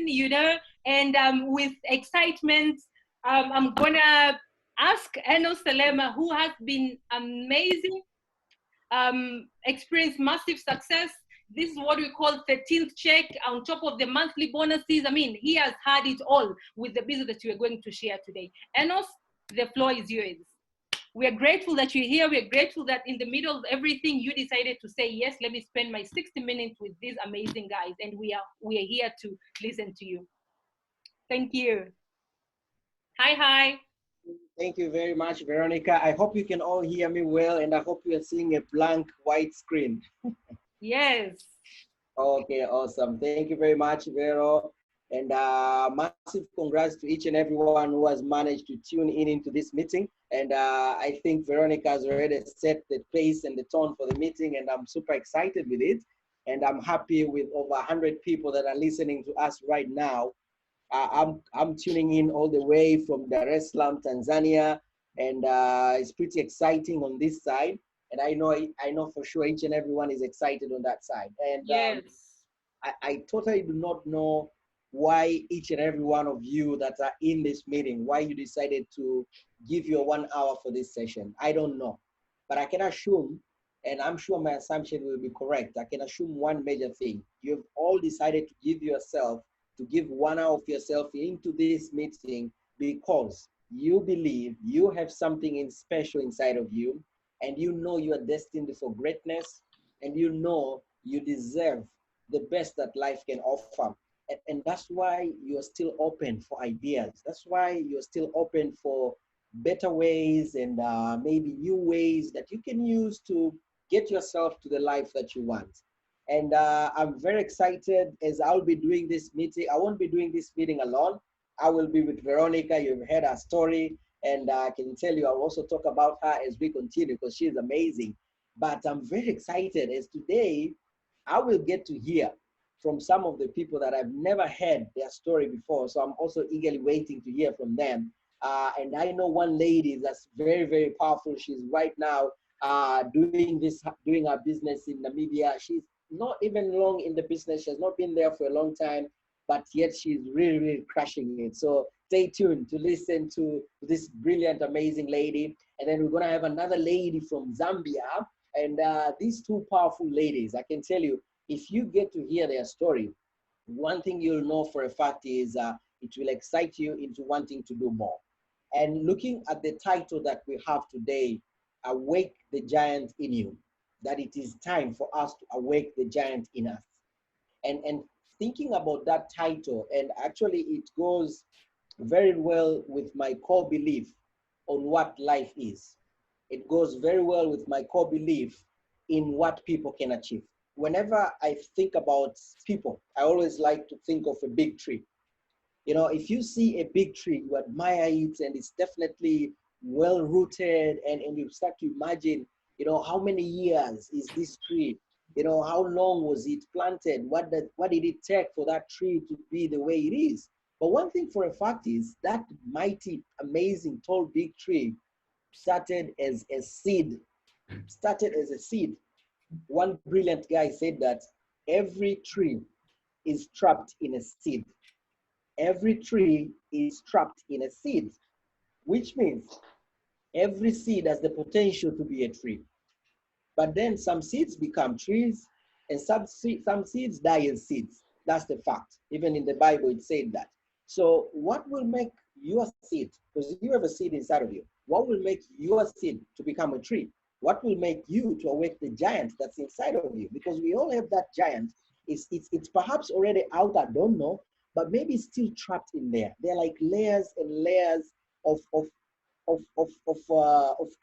you know, and with excitement, I'm gonna ask Enos Salema, who has been amazing, experienced massive success. This is what we call 13th check on top of the monthly bonuses. I mean, he has had it all with the business that we are going to share today. Enos, the floor is yours. We are grateful that you're here. We are grateful that in the middle of everything, you decided to say, yes, let me spend my 60 minutes with these amazing guys. And we are here to listen to you. Thank you. Hi. Thank you very much, Veronica. I hope you can all hear me well, and I hope you are seeing a blank white screen. Yes. Okay, awesome. Thank you very much, Vero. And massive congrats to each and everyone who has managed to tune in into this meeting. And I think Veronica has already set the pace and the tone for the meeting, and I'm super excited with it. And I'm happy with over 100 people that are listening to us right now. I'm tuning in all the way from Dar es Salaam, Tanzania, and it's pretty exciting on this side. And I know for sure each and everyone is excited on that side. And yes. I totally do not know why each and every one of you that are in this meeting, why you decided to give your 1 hour for this session. I don't know, but I can assume, and I'm sure my assumption will be correct. I can assume one major thing. You've all decided to give 1 hour of yourself into this meeting because you believe you have something special inside of you, and you know you are destined for greatness, and you know you deserve the best that life can offer. And that's why you're still open for ideas. That's why you're still open for better ways and maybe new ways that you can use to get yourself to the life that you want. And I'm very excited as I'll be doing this meeting. I won't be doing this meeting alone. I will be with Veronica. You've heard her story, and I can tell you I'll also talk about her as we continue because she's amazing. But I'm very excited as today I will get to hear from some of the people that I've never heard their story before. So I'm also eagerly waiting to hear from them. And I know one lady that's very, very powerful. She's right now doing her business in Namibia. She's not even long in the business. She has not been there for a long time, but yet she's really, really crushing it. So stay tuned to listen to this brilliant, amazing lady. And then we're gonna have another lady from Zambia. And these two powerful ladies, I can tell you, if you get to hear their story, one thing you'll know for a fact is it will excite you into wanting to do more. And looking at the title that we have today, Awake the Giant in You, that it is time for us to awake the giant in us. And thinking about that title, and actually it goes very well with my core belief on what life is. It goes very well with my core belief in what people can achieve. Whenever I think about people, I always like to think of a big tree. You know, if you see a big tree, you admire it, and it's definitely well rooted, and you start to imagine, you know, how many years is this tree? You know, how long was it planted? What did it take for that tree to be the way it is? But one thing for a fact is that mighty, amazing, tall, big tree started as a seed. Started as a seed. One brilliant guy said that every tree is trapped in a seed. Every tree is trapped in a seed, which means every seed has the potential to be a tree. But then some seeds become trees, and some seeds die as seeds. That's the fact. Even in the Bible, it said that. So what will make your seed, because you have a seed inside of you, what will make your seed to become a tree? What will make you to awake the giant that's inside of you? Because we all have that giant. It's perhaps already out, I don't know, but maybe it's still trapped in there. They're like layers and layers of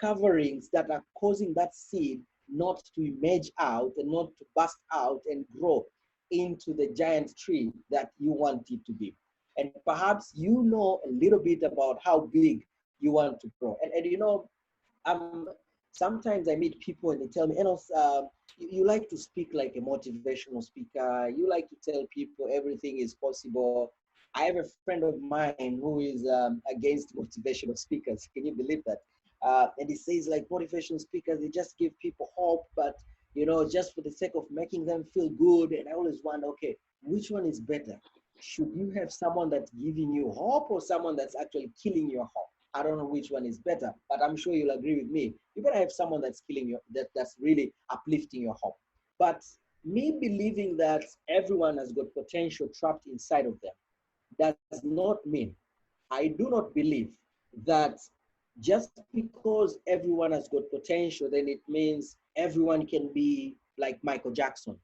coverings that are causing that seed not to emerge out and not to burst out and grow into the giant tree that you want it to be. And perhaps you know a little bit about how big you want to grow. And you know, sometimes I meet people and they tell me, Enos, you like to speak like a motivational speaker. You like to tell people everything is possible. I have a friend of mine who is against motivational speakers. Can you believe that? And he says like motivational speakers, they just give people hope, but you know, just for the sake of making them feel good. And I always wonder, okay, which one is better? should you have someone that's giving you hope or someone that's actually killing your hope? I don't know which one is better, but I'm sure you'll agree with me. You better have someone that's killing your, that's really uplifting your hope. But me believing that everyone has got potential trapped inside of them does not mean, I do not believe that just because everyone has got potential, then it means everyone can be like Michael Jackson,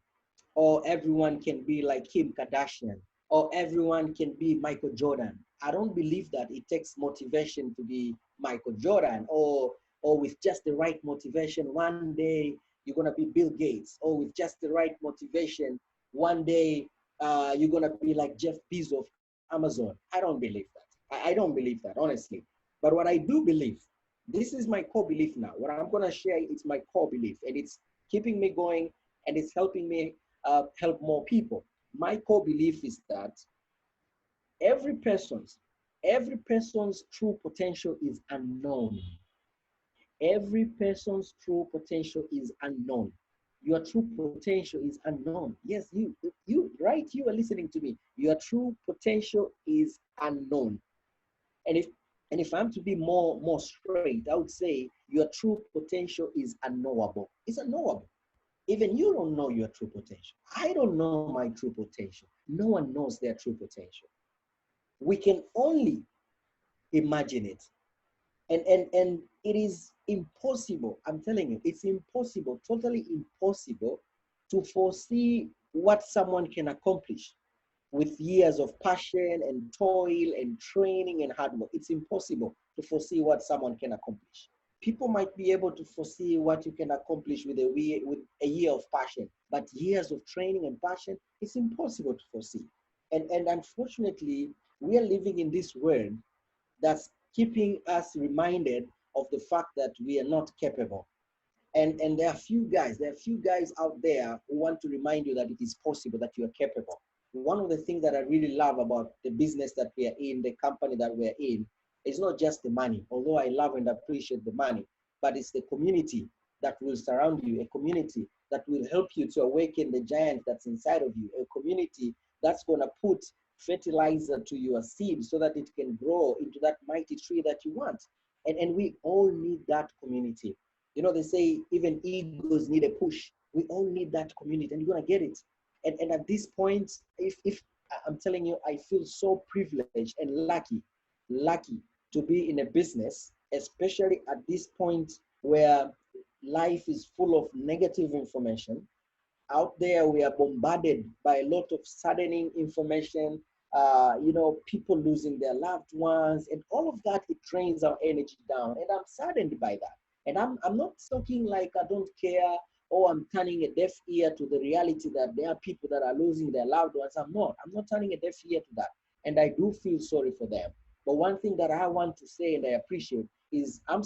or everyone can be like Kim Kardashian, or everyone can be Michael Jordan. I don't believe that it takes motivation to be Michael Jordan, or with just the right motivation, one day you're gonna be Bill Gates, or with just the right motivation, one day you're gonna be like Jeff Bezos of Amazon. I don't believe that. I don't believe that, honestly. But what I do believe, this is my core belief now. What I'm gonna share is my core belief, and it's keeping me going, and it's helping me help more people. My core belief is that every person's every person's true potential is unknown. Every person's true potential is unknown. Your true potential is unknown. Yes, you, right? You are listening to me. Your true potential is unknown. And if I'm to be more straight, I would say your true potential is unknowable. It's unknowable. Even you don't know your true potential. I don't know my true potential. No one knows their true potential. We can only imagine it. And it is impossible. I'm telling you, it's impossible, totally impossible to foresee what someone can accomplish with years of passion and toil and training and hard work. It's impossible to foresee what someone can accomplish. People might be able to foresee what you can accomplish with a year of passion, but years of training and passion, it's impossible to foresee. And unfortunately, we are living in this world that's keeping us reminded of the fact that we are not capable. And there are few guys out there who want to remind you that it is possible, that you are capable. One of the things that I really love about the business that we are in, the company that we are in, is not just the money, although I love and appreciate the money, but it's the community that will surround you, a community that will help you to awaken the giant that's inside of you, a community that's going to put fertilizer to your seed so that it can grow into that mighty tree that you want. And we all need that community. You know, they say even egos need a push. We all need that community, and you're gonna get it. And at this point, if I'm telling you, I feel so privileged and lucky to be in a business, especially at this point where life is full of negative information. Out there, we are bombarded by a lot of saddening information, people losing their loved ones, and all of that, it drains our energy down. And I'm saddened by that. And I'm not talking like I don't care or I'm turning a deaf ear to the reality that there are people that are losing their loved ones. I'm not turning a deaf ear to that. And I do feel sorry for them. But one thing that I want to say and I appreciate is I'm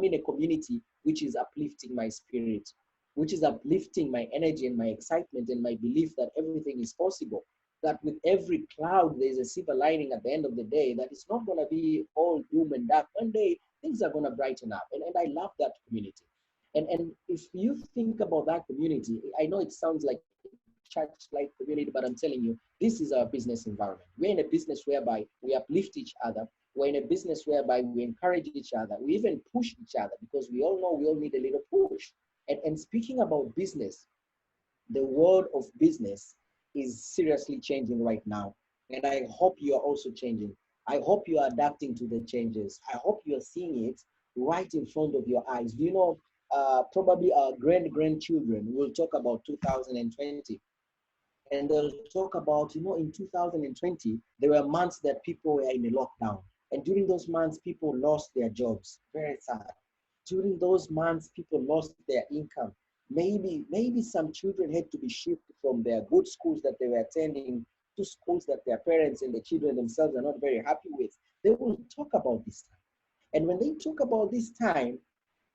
in a community which is uplifting my spirit, which is uplifting my energy and my excitement and my belief that everything is possible. That with every cloud, there's a silver lining at the end of the day, that it's not going to be all doom and dark. One day, things are going to brighten up. And I love that community. And if you think about that community, I know it sounds like church-like community, but I'm telling you, this is our business environment. We're in a business whereby we uplift each other. We're in a business whereby we encourage each other. We even push each other because we all know we all need a little push. And speaking about business, the world of business is seriously changing right now. And I hope you are also changing. I hope you are adapting to the changes. I hope you are seeing it right in front of your eyes. Do you know, probably our grandchildren will talk about 2020. And they'll talk about, in 2020, there were months that people were in a lockdown. And during those months, people lost their jobs. Very sad. During those months, people lost their income. Maybe some children had to be shifted from their good schools that they were attending to schools that their parents and the children themselves are not very happy with. They will talk about this time. And when they talk about this time,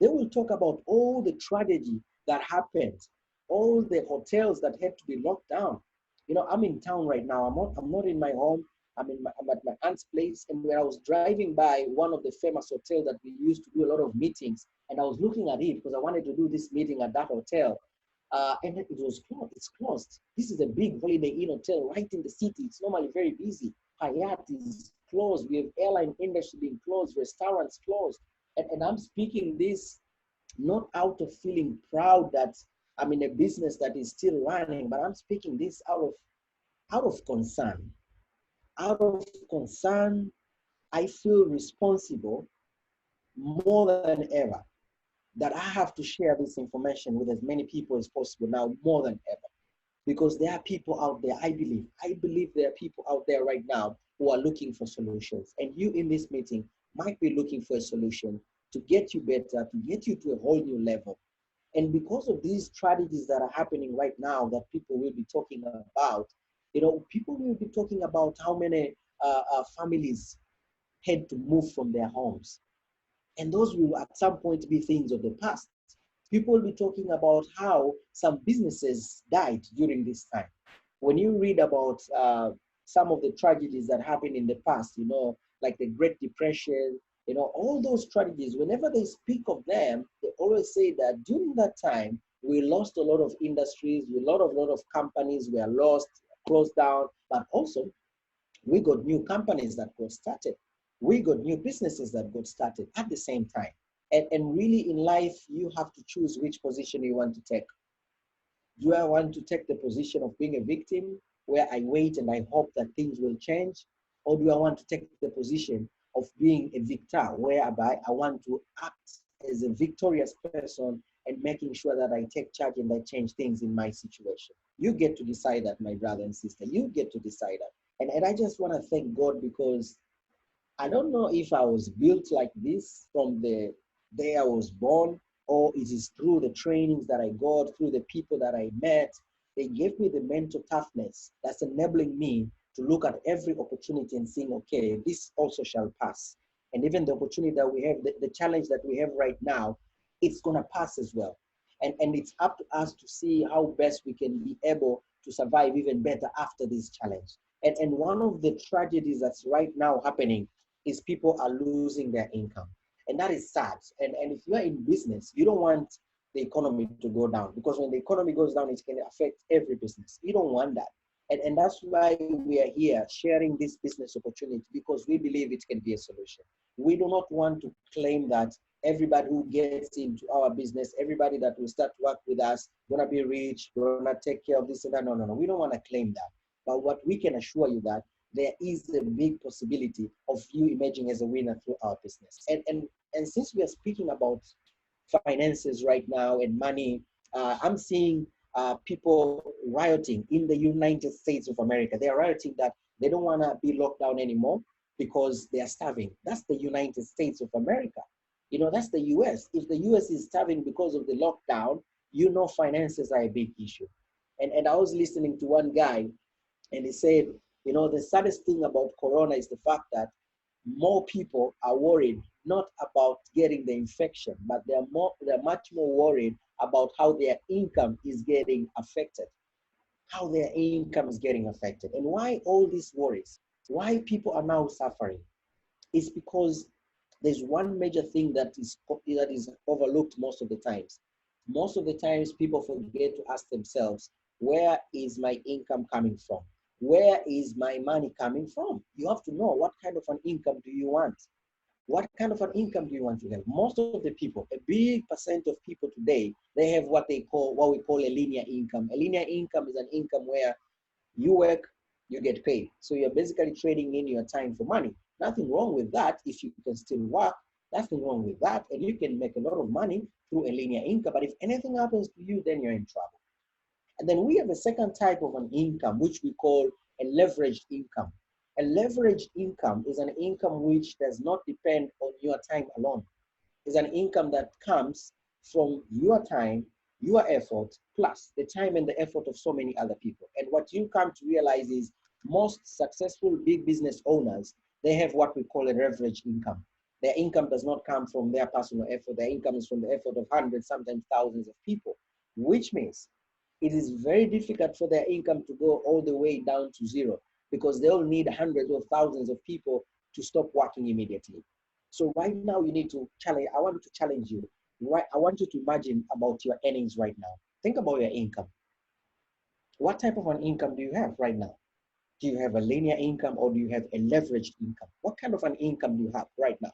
they will talk about all the tragedy that happened, all the hotels that had to be locked down. I'm in town right now. I'm not in my home. I'm at my aunt's place. And when I was driving by one of the famous hotels that we used to do a lot of meetings, and I was looking at it because I wanted to do this meeting at that hotel, And it was closed. It's closed. This is a big holiday inn hotel right in the city. It's normally very busy. Hyatt is closed. We have airline industry being closed, restaurants closed. And I'm speaking this not out of feeling proud that I'm in a business that is still running, but I'm speaking this out of concern. Out of concern, I feel responsible more than ever that I have to share this information with as many people as possible now, more than ever. Because there are people out there, I believe there are people out there right now who are looking for solutions. And you in this meeting might be looking for a solution to get you better, to get you to a whole new level. And because of these strategies that are happening right now that people will be talking about, people will be talking about how many families had to move from their homes. And those will at some point be things of the past. People will be talking about how some businesses died during this time. When you read about some of the tragedies that happened in the past, like the Great Depression, all those tragedies, whenever they speak of them, they always say that during that time, we lost a lot of industries, a lot of companies were lost, closed down, but also we got new companies that got started. We got new businesses that got started at the same time. And really in life, you have to choose which position you want to take. Do I want to take the position of being a victim where I wait and I hope that things will change? Or do I want to take the position of being a victor whereby I want to act as a victorious person and making sure that I take charge and I change things in my situation? You get to decide that, my brother and sister. You get to decide that. And I just want to thank God because I don't know if I was built like this from the day I was born, or it is through the trainings that I got, through the people that I met. They gave me the mental toughness that's enabling me to look at every opportunity and saying, okay, this also shall pass. And even the opportunity that we have, the challenge that we have right now, it's going to pass as well. And it's up to us to see how best we can be able to survive even better after this challenge. And one of the tragedies that's right now happening is people are losing their income. And that is sad. And if you're in business, you don't want the economy to go down, because when the economy goes down, it can affect every business. You don't want that. And that's why we are here sharing this business opportunity, because we believe it can be a solution. We do not want to claim that everybody who gets into our business, everybody that will start to work with us, gonna be rich, gonna take care of this and that. No. We don't want to claim that. But what we can assure you that there is a big possibility of you emerging as a winner through our business. And since we are speaking about finances right now and money, I'm seeing people rioting in the United States of America. They are rioting that they don't want to be locked down anymore because they are starving. That's the United States of America. That's the US. If the US is starving because of the lockdown, finances are a big issue. And I was listening to one guy, and he said, the saddest thing about Corona is the fact that more people are worried not about getting the infection, but they're much more worried about how their income is getting affected. How their income is getting affected. And why all these worries? Why people are now suffering? It's because there's one major thing that is overlooked most of the times. Most of the times people forget to ask themselves, where is my income coming from? Where is my money coming from? You have to know, what kind of an income do you want? What kind of an income do you want to have? Most of the people, a big percent of people today, they have what we call a linear income. A linear income is an income where you work, you get paid. So you're basically trading in your time for money. Nothing wrong with that if you can still work. Nothing wrong with that. And you can make a lot of money through a linear income. But if anything happens to you, then you're in trouble. And then we have a second type of an income, which we call a leveraged income. A leveraged income is an income which does not depend on your time alone. It's an income that comes from your time, your effort, plus the time and the effort of so many other people. And what you come to realize is most successful big business owners, they have what we call a leveraged income. Their income does not come from their personal effort. Their income is from the effort of hundreds, sometimes thousands of people, which means it is very difficult for their income to go all the way down to zero, because they'll need hundreds of thousands of people to stop working immediately. So right now you need to challenge, I want to challenge you. Right, I want you to imagine about your earnings right now. Think about your income. What type of an income do you have right now? Do you have a linear income or do you have a leveraged income? What kind of an income do you have right now?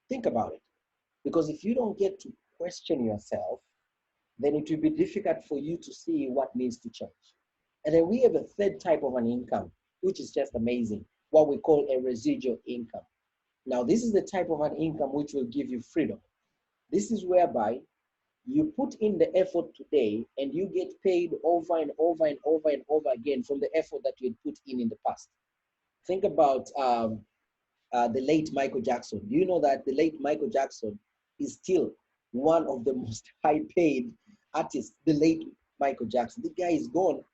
Think about it. Because if you don't get to question yourself, then it will be difficult for you to see what needs to change. And then we have a third type of an income, which is just amazing, what we call a residual income. Now, this is the type of an income which will give you freedom. This is whereby you put in the effort today and you get paid over and over and over and over again from the effort that you had put in the past. Think about the late Michael Jackson. Do you know that the late Michael Jackson is still one of the most high paid artists, the late Michael Jackson? The guy is gone.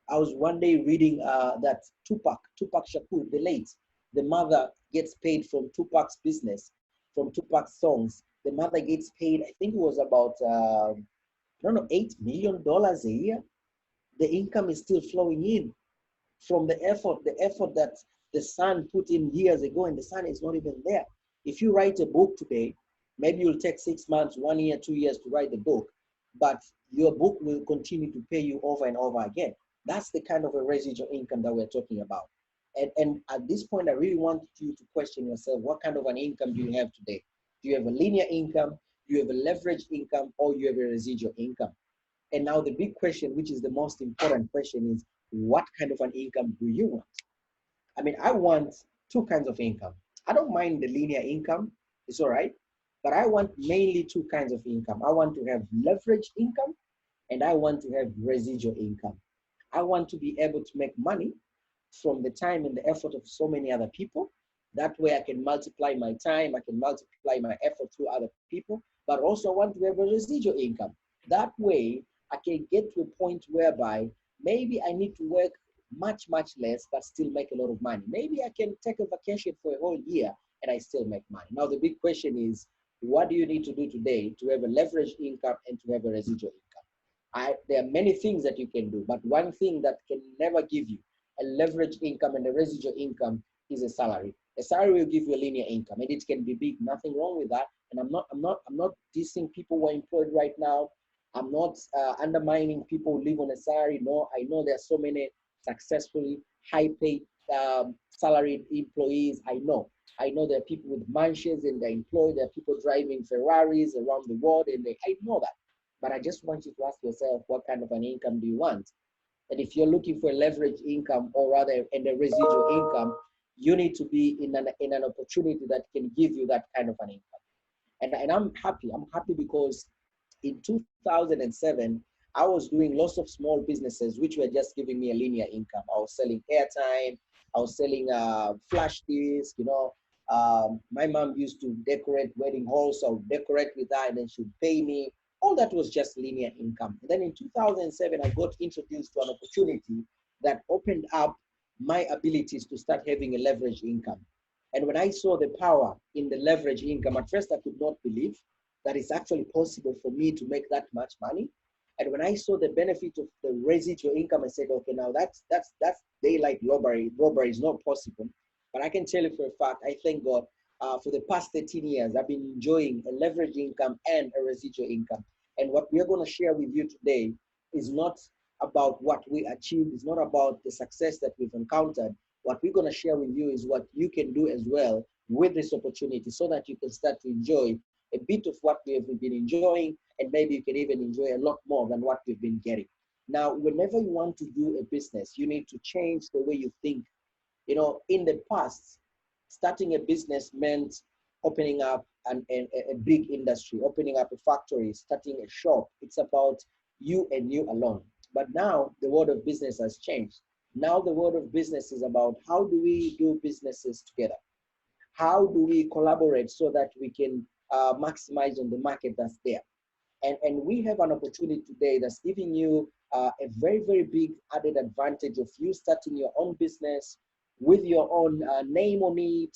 I was one day reading that Tupac Shakur, the late, the mother gets paid from Tupac's business, from Tupac's songs. The mother gets paid, I think it was about, I don't know, $8 million a year. The income is still flowing in from the effort that the son put in years ago, and the son is not even there. If you write a book today, maybe you'll take 6 months, 1 year, 2 years to write the book, but your book will continue to pay you over and over again. That's the kind of a residual income that we're talking about. And at this point, I really want you to question yourself, what kind of an income do you have today? Do you have a linear income? Do you have a leveraged income? Or you have a residual income? And now the big question, which is the most important question, is what kind of an income do you want? I mean, I want two kinds of income. I don't mind the linear income, it's all right, but I want mainly two kinds of income. I want to have leveraged income and I want to have residual income. I want to be able to make money from the time and the effort of so many other people. That way I can multiply my time, I can multiply my effort through other people, but also I want to have a residual income. That way I can get to a point whereby maybe I need to work much, much less, but still make a lot of money. Maybe I can take a vacation for a whole year and I still make money. Now, the big question is, what do you need to do today to have a leveraged income and to have a residual income? There are many things that you can do, but one thing that can never give you a leveraged income and a residual income is a salary. A salary will give you a linear income, and it can be big. Nothing wrong with that. And I'm not dissing people who are employed right now. I'm not undermining people who live on a salary. No, I know there are so many successfully high-paid salaried employees. I know there are people with mansions and they're employed. There are people driving Ferraris around the world, and I know that. But I just want you to ask yourself, what kind of an income do you want? And if you're looking for a leveraged income, or rather in a residual income, you need to be in an opportunity that can give you that kind of an income. And I'm happy because in 2007, I was doing lots of small businesses which were just giving me a linear income. I was selling airtime, I was selling flash discs, my mom used to decorate wedding halls, so I would decorate with that and then she'd pay me. All that was just linear income. And then in 2007, I got introduced to an opportunity that opened up my abilities to start having a leveraged income. And when I saw the power in the leverage income, at first I could not believe that it's actually possible for me to make that much money. And when I saw the benefit of the residual income, I said, okay, now that's daylight robbery. Robbery is not possible. But I can tell you for a fact, I thank God, for the past 13 years, I've been enjoying a leverage income and a residual income. And what we are going to share with you today is not about what we achieved. It's not about the success that we've encountered. What we're going to share with you is what you can do as well with this opportunity so that you can start to enjoy a bit of what we have been enjoying, and maybe you can even enjoy a lot more than what we've been getting. Now, whenever you want to do a business, you need to change the way you think. In the past, starting a business meant opening up a big industry, opening up a factory, starting a shop. It's about you and you alone. But now the world of business has changed. Now the world of business is about how do we do businesses together? How do we collaborate so that we can maximize on the market that's there? And we have an opportunity today that's giving you a very, very big added advantage of you starting your own business with your own name on it,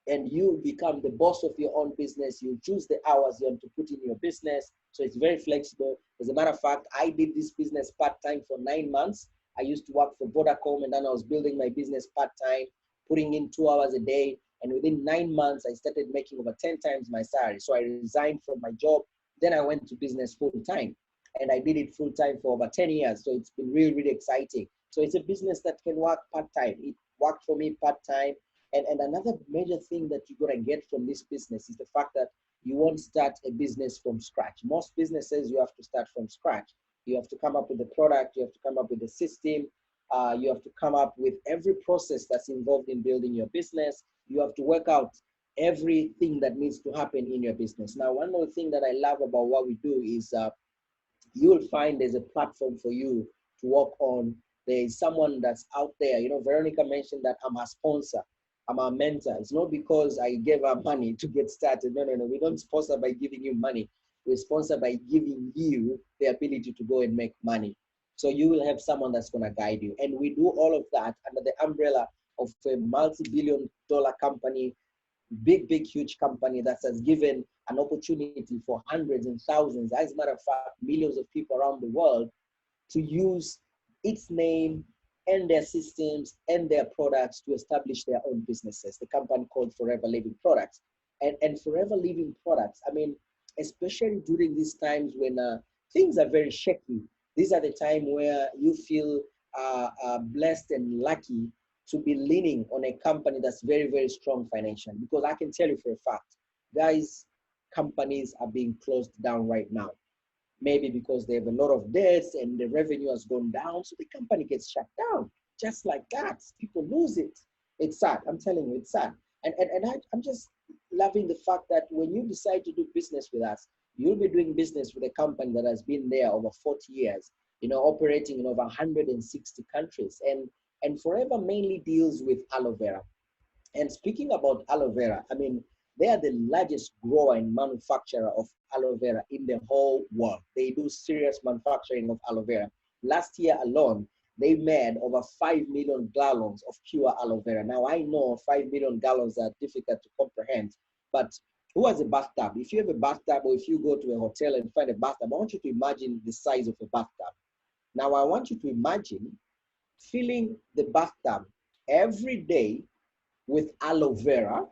and you become the boss of your own business. You choose the hours you want to put in your business. So it's very flexible. As a matter of fact, I did this business part-time for 9 months. I used to work for Vodacom, and then I was building my business part-time, putting in 2 hours a day. And within 9 months, I started making over 10 times my salary. So I resigned from my job. Then I went to business full-time. and I did it full time for over 10 years. So it's been really, really exciting. So it's a business that can work part-time. It worked for me part-time. And another major thing that you're going to get from this business is the fact that you won't start a business from scratch. Most businesses, you have to start from scratch. You have to come up with the product. You have to come up with the system. You have to come up with every process that's involved in building your business. You have to work out everything that needs to happen in your business. Now, one more thing that I love about what we do is you will find there's a platform for you to work on. There is someone that's out there. You know, Veronica mentioned that I'm a sponsor. I'm a mentor. It's not because I gave her money to get started. No, no, no. We don't sponsor by giving you money. We sponsor by giving you the ability to go and make money. So you will have someone that's going to guide you. And we do all of that under the umbrella of a multi-billion-dollar company, big, big, huge company that has given an opportunity for hundreds and thousands, as a matter of fact, millions of people around the world to use its name and their systems and their products to establish their own businesses. The company called Forever Living Products. And Forever Living Products, I mean, especially during these times when things are very shaky, these are the time where you feel blessed and lucky to be leaning on a company that's very, very strong financially. Because I can tell you for a fact, guys, companies are being closed down right now. Maybe because they have a lot of debts and the revenue has gone down, so the company gets shut down just like that. People lose it. It's sad. I'm telling you, it's sad. I'm just loving the fact that when you decide to do business with us, you'll be doing business with a company that has been there over 40 years, you know, operating in over 160 countries. And Forever mainly deals with aloe vera. And speaking about aloe vera, I mean, they are the largest grower and manufacturer of aloe vera in the whole world. They do serious manufacturing of aloe vera. Last year alone, they made over 5 million gallons of pure aloe vera. Now, I know 5 million gallons are difficult to comprehend, but who has a bathtub? If you have a bathtub or if you go to a hotel and find a bathtub, I want you to imagine the size of a bathtub. Now, I want you to imagine filling the bathtub every day with aloe vera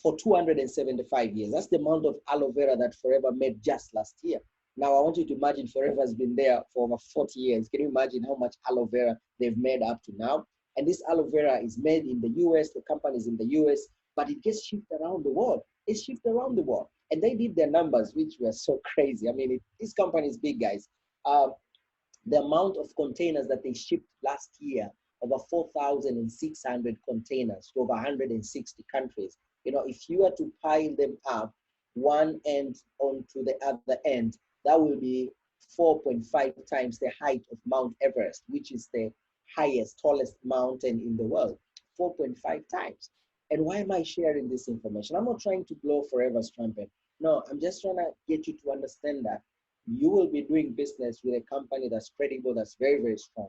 for 275 years. That's the amount of aloe vera that Forever made just last year. Now, I want you to imagine Forever has been there for over 40 years. Can you imagine how much aloe vera they've made up to now? And this aloe vera is made in the US, the company is in the US, but it gets shipped around the world. It's shipped around the world. And they did their numbers, which were so crazy. I mean, this company is big, guys. The amount of containers that they shipped last year, over 4,600 containers to over 160 countries. You know, if you were to pile them up one end onto the other end, that will be 4.5 times the height of Mount Everest, which is the highest, tallest mountain in the world. 4.5 times. And why am I sharing this information? I'm not trying to blow Forever's trumpet. No, I'm just trying to get you to understand that you will be doing business with a company that's credible, that's very, very strong.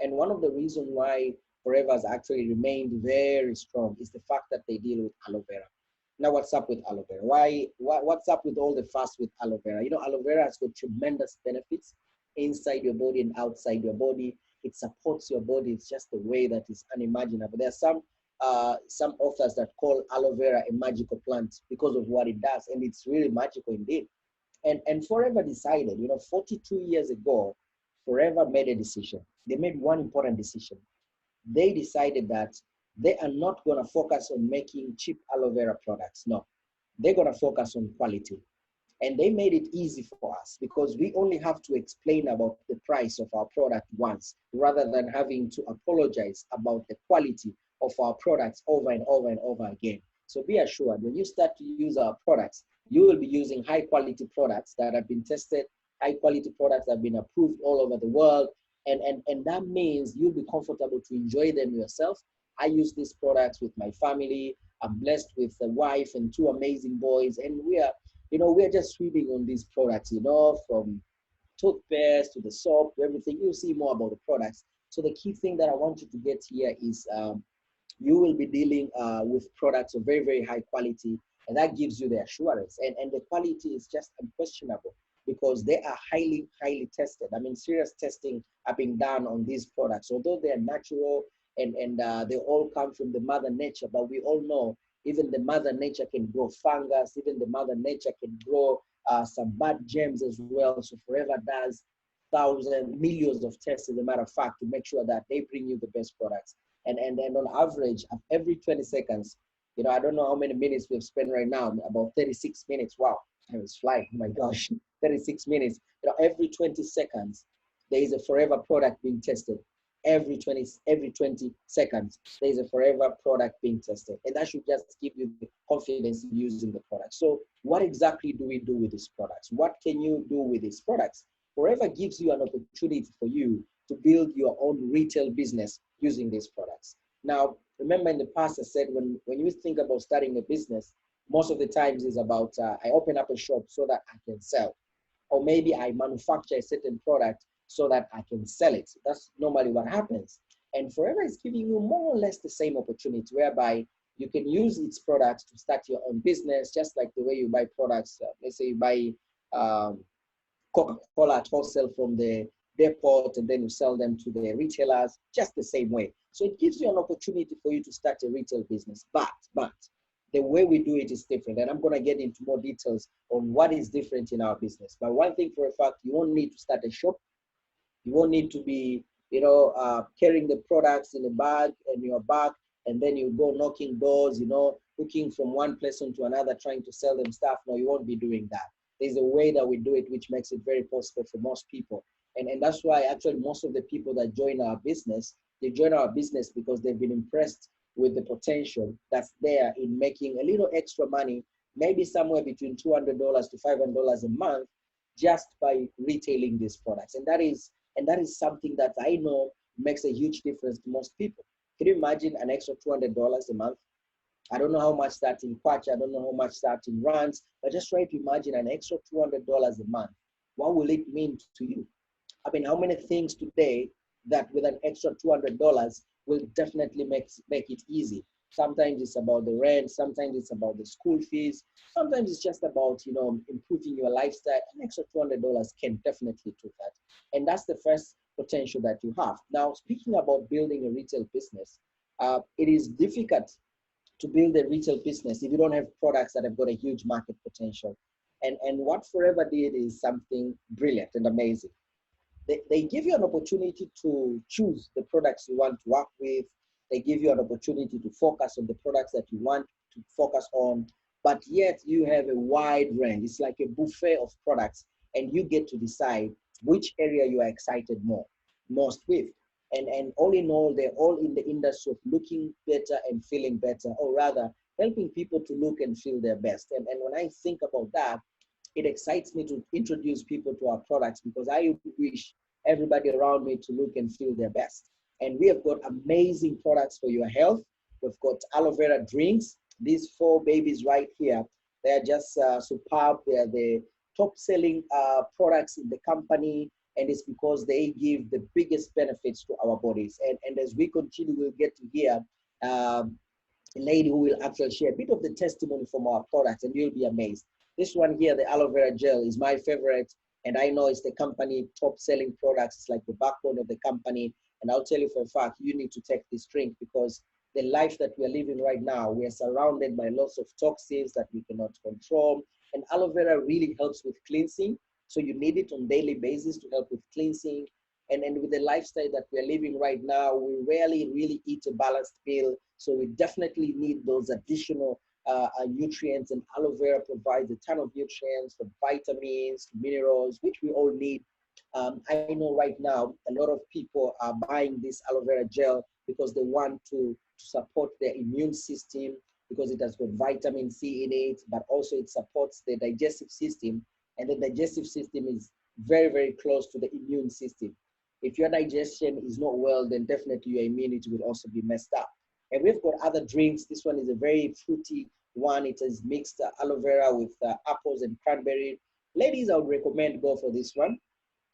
And one of the reasons why Forever has actually remained very strong is the fact that they deal with aloe vera. Now, what's up with aloe vera? What's up with all the fuss with aloe vera? You know, aloe vera has got tremendous benefits inside your body and outside your body. It supports your body. It's just a way that is unimaginable. There are some authors that call aloe vera a magical plant because of what it does, and it's really magical indeed. And Forever decided, you know, 42 years ago, Forever made a decision. They made one important decision. They decided that they are not going to focus on making cheap aloe vera products. No, they're going to focus on quality. And they made it easy for us because we only have to explain about the price of our product once rather than having to apologize about the quality of our products over and over and over again. So be assured, when you start to use our products, you will be using high quality products that have been tested, high quality products that have been approved all over the world. And that means you'll be comfortable to enjoy them yourself. I use these products with my family. I'm blessed with a wife and two amazing boys. And we're just sweeping on these products, you know, from toothpaste to the soap, to everything. You'll see more about the products. So the key thing that I want you to get here is you will be dealing with products of very, very high quality, and that gives you the assurance. And the quality is just unquestionable because they are highly, highly tested. I mean, serious testing are being done on these products. Although they are natural and they all come from the mother nature, but we all know even the mother nature can grow fungus, even the mother nature can grow some bad germs as well. So Forever does thousands, millions of tests, as a matter of fact, to make sure that they bring you the best products. And on average, every 20 seconds, I don't know how many minutes we've spent right now, about 36 minutes. Wow, I was flying. Oh my gosh, 36 minutes. Every 20 seconds, there is a forever product being tested. Every 20 seconds, there is a forever product being tested. And that should just give you the confidence in using the product. So what exactly do we do with these products? What can you do with these products? Forever gives you an opportunity for you to build your own retail business using these products. Now, remember in the past, I said when you think about starting a business, most of the times is about I open up a shop so that I can sell. Or maybe I manufacture a certain product so that I can sell it. That's normally what happens. And Forever is giving you more or less the same opportunity whereby you can use its products to start your own business, just like the way you buy products. Let's say you buy Coca-Cola at wholesale from the depot, and then you sell them to the retailers, just the same way. So it gives you an opportunity for you to start a retail business. But the way we do it is different. And I'm going to get into more details on what is different in our business. But one thing for a fact, you won't need to start a shop. You won't need to be, carrying the products in a bag and your bag, and then you go knocking doors, looking from one person to another, trying to sell them stuff. No, you won't be doing that. There's a way that we do it, which makes it very possible for most people. And that's why actually most of the people that join our business, they join our business because they've been impressed with the potential that's there in making a little extra money, maybe somewhere between $200 to $500 a month, just by retailing these products. And that is something that I know makes a huge difference to most people. Can you imagine an extra $200 a month? I don't know how much that in Kwacha, I don't know how much that in rands, but just try to imagine an extra $200 a month. What will it mean to you? I mean, how many things today that with an extra $200 will definitely make it easy? Sometimes it's about the rent, sometimes it's about the school fees, sometimes it's just about, improving your lifestyle. An extra $200 can definitely do that. And that's the first potential that you have. Now, speaking about building a retail business, it is difficult to build a retail business if you don't have products that have got a huge market potential. And what Forever did is something brilliant and amazing. They give you an opportunity to choose the products you want to work with. They give you an opportunity to focus on the products that you want to focus on, but yet you have a wide range. It's like a buffet of products, and you get to decide which area you are excited most with. And all in all, they're all in the industry of looking better and feeling better, or rather helping people to look and feel their best. And when I think about that, it excites me to introduce people to our products, because I wish everybody around me to look and feel their best. And we have got amazing products for your health. We've got aloe vera drinks. These 4 babies right here, they're just superb. They're the top selling products in the company. And it's because they give the biggest benefits to our bodies. And as we continue, we'll get to hear a lady who will actually share a bit of the testimony from our products, and you'll be amazed. This one here, the aloe vera gel, is my favorite. And I know it's the company top selling products. It's like the backbone of the company. And I'll tell you for a fact, you need to take this drink, because the life that we're living right now, we are surrounded by lots of toxins that we cannot control. And aloe vera really helps with cleansing. So you need it on a daily basis to help with cleansing. And with the lifestyle that we're living right now, we rarely really eat a balanced meal. So we definitely need those additional nutrients, and aloe vera provides a ton of nutrients, from vitamins, minerals, which we all need. I know right now a lot of people are buying this aloe vera gel because they want to support their immune system, because it has got vitamin C in it, but also it supports the digestive system. And the digestive system is very, very close to the immune system. If your digestion is not well, then definitely your immunity will also be messed up. And we've got other drinks. This one is a very fruity one. It is mixed aloe vera with apples and cranberry. Ladies, I would recommend go for this one.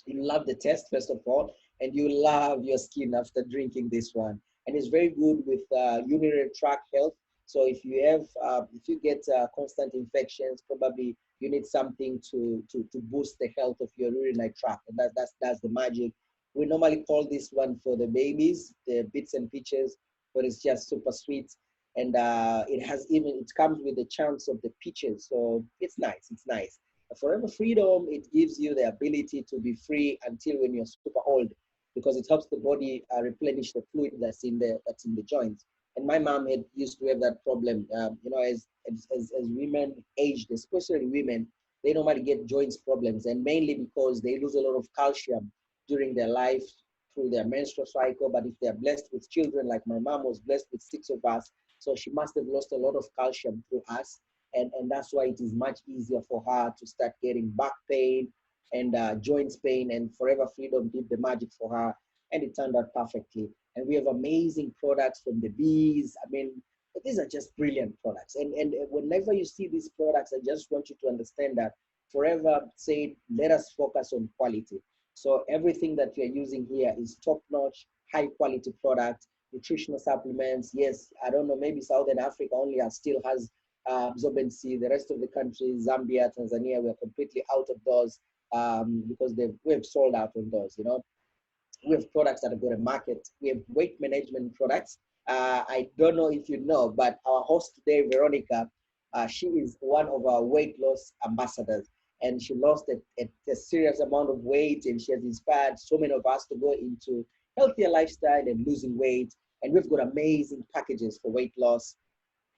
You love the taste, first of all, and you love your skin after drinking this one. And it's very good with urinary tract health. So if you have, if you get constant infections, probably you need something to boost the health of your urinary tract. And that's the magic. We normally call this one for the babies, the bits and peaches, but it's just super sweet. And it comes with the chunks of the peaches. So it's nice, it's nice. Forever Freedom, it gives you the ability to be free until when you're super old, because it helps the body replenish the fluid that's in the joints. And my mom had used to have that problem. You know, as women aged, especially women, they normally get joints problems, and mainly because they lose a lot of calcium during their life through their menstrual cycle. But if they're blessed with children, like my mom was blessed with 6 of us, so she must have lost a lot of calcium through us. And that's why it is much easier for her to start getting back pain and joints pain. And Forever Freedom did the magic for her, and it turned out perfectly. And we have amazing products from the bees. I mean, these are just brilliant products. And whenever you see these products, I just want you to understand that Forever said, let us focus on quality. So everything that we are using here is top-notch, high-quality product, nutritional supplements. Yes, I don't know, maybe Southern Africa only still has absorbency. The rest of the countries, Zambia, Tanzania, we're completely out of those because we've sold out on those, you know. We have products that have got a market. We have weight management products. I don't know if you know, but our host today, Veronica, she is one of our weight loss ambassadors. And she lost a serious amount of weight, and she has inspired so many of us to go into healthier lifestyle and losing weight. And we've got amazing packages for weight loss.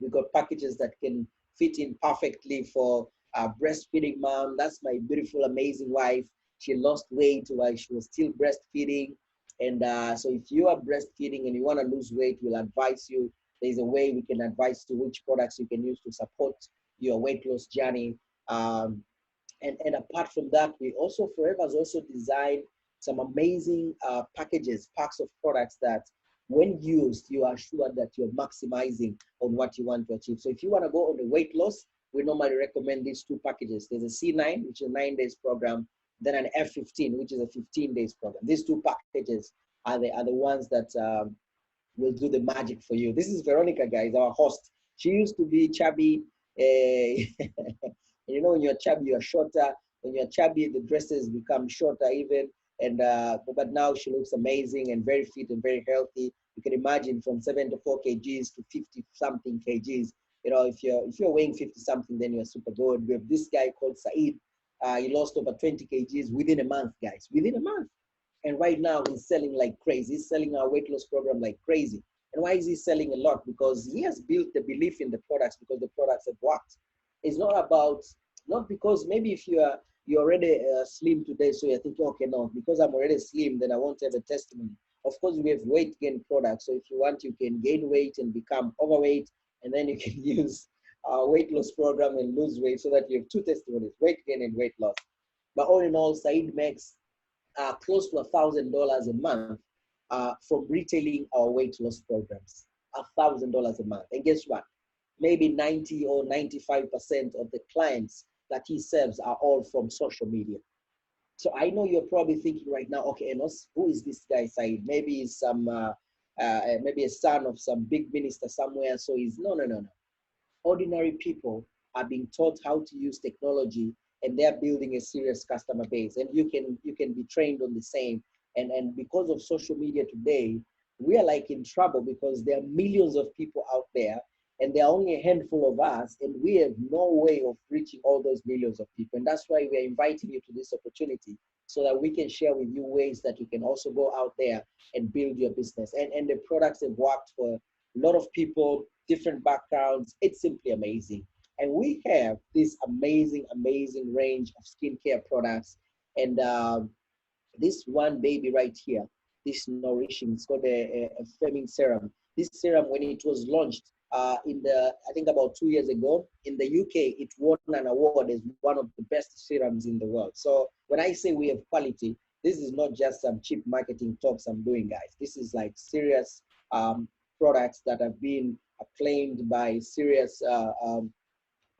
We've got packages that can fit in perfectly for a breastfeeding mom. That's my beautiful, amazing wife. She lost weight while she was still breastfeeding. And so if you are breastfeeding and you want to lose weight, we'll advise you. There's a way we can advise you which products you can use to support your weight loss journey. And apart from that, we also, Forever has also designed some amazing packs of products that when used, you are sure that you're maximizing on what you want to achieve. So if you want to go on the weight loss, we normally recommend these 2 packages. There's a C9, which is a 9 days program, then an F15, which is a 15 days program. These 2 packages are the ones that will do the magic for you. This is Veronica, guys, our host. She used to be chubby. You know, when you're chubby, you're shorter. When you're chubby, the dresses become shorter even. And but now she looks amazing and very fit and very healthy. You can imagine from 74 kgs to 50 something kgs. You know, if you're weighing 50 something, then you're super good. We have this guy called Saeed. He lost over 20 kgs within a month, guys, within a month. And right now he's selling like crazy. He's selling our weight loss program like crazy. And why is he selling a lot? Because he has built the belief in the products, because the products have worked. It's not because maybe if you're already slim today, so you're thinking, okay, no, because I'm already slim, then I won't have a testimony. Of course, we have weight gain products. So if you want, you can gain weight and become overweight, and then you can use our weight loss program and lose weight, so that you have 2 testimonies, weight gain and weight loss. But all in all, Said makes close to $1,000 a month from retailing our weight loss programs. $1,000 a month. And guess what? Maybe 90 or 95% of the clients that he serves are all from social media. So I know you're probably thinking right now, okay, Enos, who is this guy, Said? Maybe he's maybe a son of some big minister somewhere. So he's no. Ordinary people are being taught how to use technology, and they're building a serious customer base. And you can be trained on the same. And because of social media today, we are like in trouble, because there are millions of people out there, and there are only a handful of us, and we have no way of reaching all those millions of people. And that's why we are inviting you to this opportunity, so that we can share with you ways that you can also go out there and build your business. And the products have worked for a lot of people, different backgrounds. It's simply amazing. And we have this amazing range of skincare products. And this one baby right here, this nourishing, it's called a firming serum. This serum, when it was launched I think about 2 years ago in the UK, it won an award as one of the best serums in the world. So when I say we have quality, this is not just some cheap marketing talks I'm doing, guys. This is like serious products that have been acclaimed by serious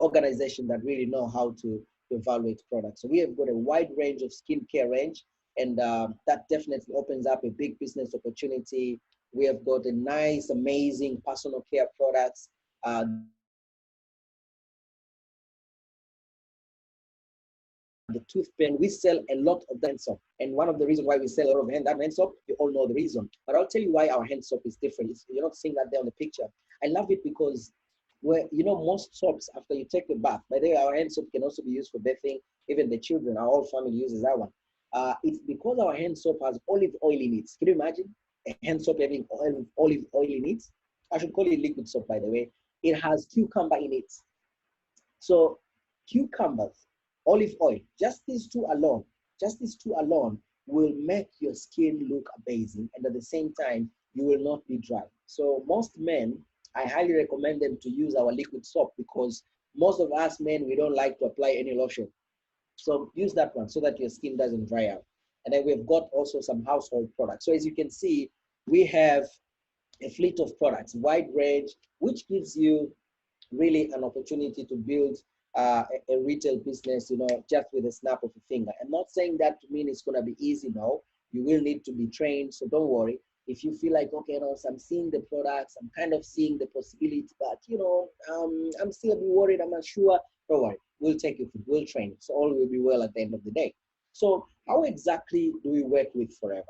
organizations that really know how to evaluate products. So we have got a wide range of skincare range, and that definitely opens up a big business opportunity. We have got a nice, amazing personal care products. The toothpaste, we sell a lot of hand soap. And one of the reasons why we sell a lot of hand soap, you all know the reason. But I'll tell you why our hand soap is different. You're not seeing that there on the picture. I love it because most soaps, after you take a bath, by the way, our hand soap can also be used for bathing. Even the children, our whole family uses that one. It's because our hand soap has olive oil in it. Can you imagine a hand soap having olive oil in it? I should call it liquid soap, by the way. It has cucumber in it. So cucumbers, olive oil, just these two alone will make your skin look amazing, and at the same time, you will not be dry. So most men, I highly recommend them to use our liquid soap because most of us men, we don't like to apply any lotion. So use that one so that your skin doesn't dry out. And then we've got also some household products. So as you can see, we have a fleet of products, wide range, which gives you really an opportunity to build a retail business, you know, just with a snap of a finger. I'm not saying that to mean it's going to be easy. No, you will need to be trained. So don't worry. If you feel like, okay, no, so I'm seeing the products, I'm kind of seeing the possibility, but you know, I'm still a bit worried, I'm not sure. Don't worry, we'll take you through, we'll train you. So all will be well at the end of the day. So how exactly do we work with Forever?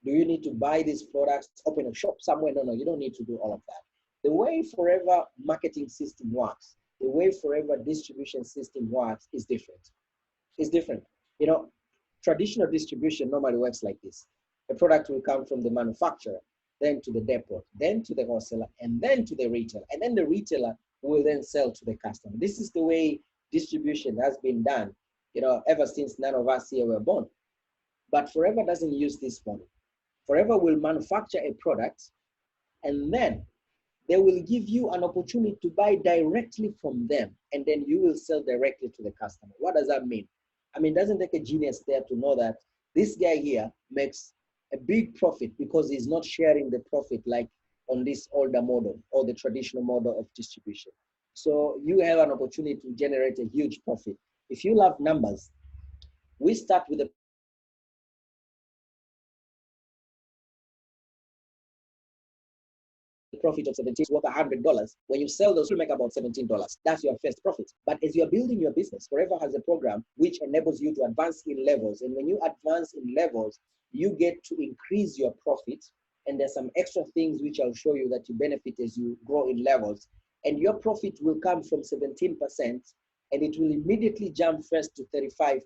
Do you need to buy these products, open a shop somewhere? No, you don't need to do all of that. The way Forever marketing system works, the way Forever distribution system works is different. It's different. You know, traditional distribution normally works like this. A product will come from the manufacturer, then to the depot, then to the wholesaler, and then to the retailer. And then the retailer will then sell to the customer. This is the way distribution has been done, you know, ever since none of us here were born. But Forever doesn't use this model. Forever will manufacture a product, and then they will give you an opportunity to buy directly from them, and then you will sell directly to the customer. What does that mean? I mean, it doesn't take a genius there to know that this guy here makes a big profit because he's not sharing the profit like on this older model or the traditional model of distribution. So you have an opportunity to generate a huge profit. If you love numbers, we start with a profit of $17. Worth $100. When you sell those, you make about $17. That's your first profit. But as you're building your business, Forever has a program which enables you to advance in levels. And when you advance in levels, you get to increase your profit. And there's some extra things which I'll show you that you benefit as you grow in levels. And your profit will come from 17%, and it will immediately jump first to 35%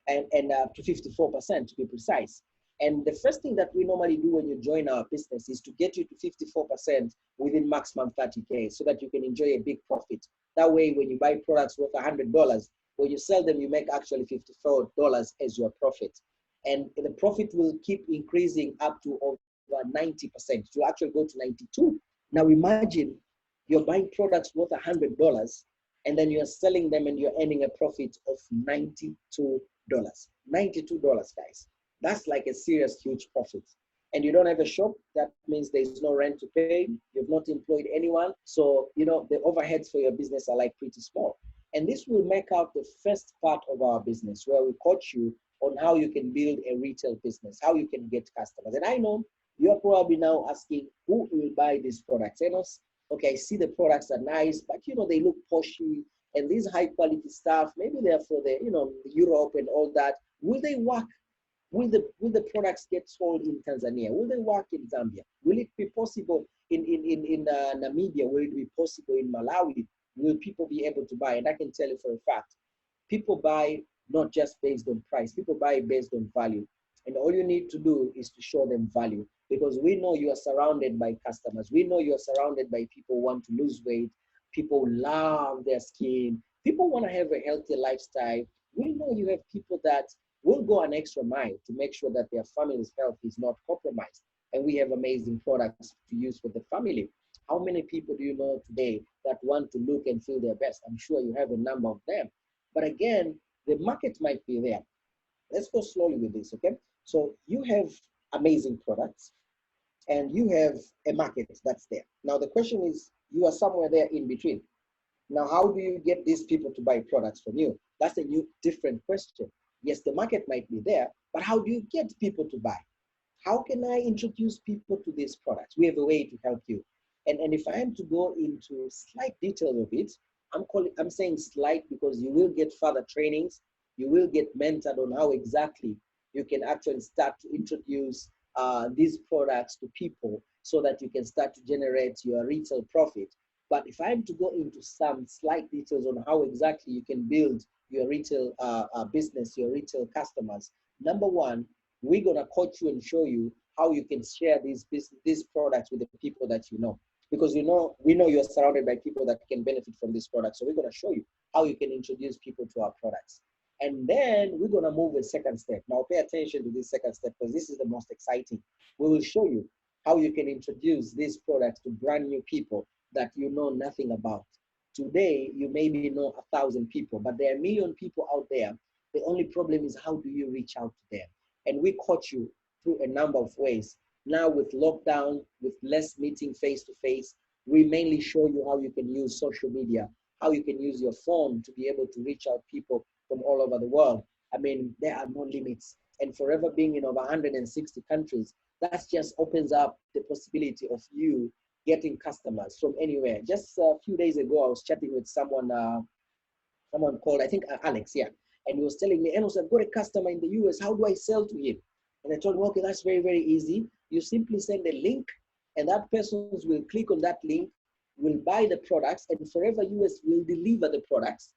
and to 54% to be precise. And the first thing that we normally do when you join our business is to get you to 54% within maximum 30K so that you can enjoy a big profit. That way, when you buy products worth $100, when you sell them, you make actually $54 as your profit. And the profit will keep increasing up to over 90%. It will actually go to 92. Now imagine you're buying products worth $100 and then you're selling them and you're earning a profit of $92. $92, guys. That's like a serious, huge profit. And you don't have a shop, that means there's no rent to pay. You've not employed anyone. So, you know, the overheads for your business are like pretty small. And this will make out the first part of our business where we coach you on how you can build a retail business, how you can get customers. And I know you're probably now asking, who will buy these products? Enos, okay, I see the products are nice, but you know, they look poshy and these high quality stuff, maybe they're for the, you know, Europe and all that. Will they work? Will the products get sold in Tanzania? Will they work in Zambia? Will it be possible in Namibia? Will it be possible in Malawi? Will people be able to buy? And I can tell you for a fact, people buy not just based on price. People buy based on value. And all you need to do is to show them value, because we know you are surrounded by customers. We know you are surrounded by people who want to lose weight. People love their skin. People want to have a healthy lifestyle. We know you have people that will go an extra mile to make sure that their family's health is not compromised. And we have amazing products to use for the family. How many people do you know today that want to look and feel their best? I'm sure you have a number of them. But again, the market might be there. Let's go slowly with this, okay? So you have amazing products and you have a market that's there. Now the question is, you are somewhere there in between. Now, how do you get these people to buy products from you? That's a new, different question. Yes, the market might be there, but how do you get people to buy? How can I introduce people to these products? We have a way to help you. And if I am to go into slight detail of it, I'm saying slight because you will get further trainings. You will get mentored on how exactly you can actually start to introduce these products to people so that you can start to generate your retail profit. But if I'm to go into some slight details on how exactly you can build your retail business, your retail customers, number one, we're gonna coach you and show you how you can share these products with the people that you know. Because we know you're surrounded by people that can benefit from this product. So we're gonna show you how you can introduce people to our products. And then we're gonna move a second step. Now pay attention to this second step because this is the most exciting. We will show you how you can introduce these products to brand new people that you know nothing about. Today, you maybe know 1,000 people, but there are a million people out there. The only problem is how do you reach out to them? And we coach you through a number of ways. Now with lockdown, with less meeting face-to-face, we mainly show you how you can use social media, how you can use your phone to be able to reach out people from all over the world. I mean, there are no limits. And forever being in over 160 countries, that just opens up the possibility of you getting customers from anywhere. Just a few days ago, I was chatting with someone called, I think Alex, yeah. And he was telling me, Enos, I've got a customer in the US. How do I sell to him? And I told him, okay, that's very, very easy. You simply send a link and that person will click on that link, will buy the products, and Forever US will deliver the products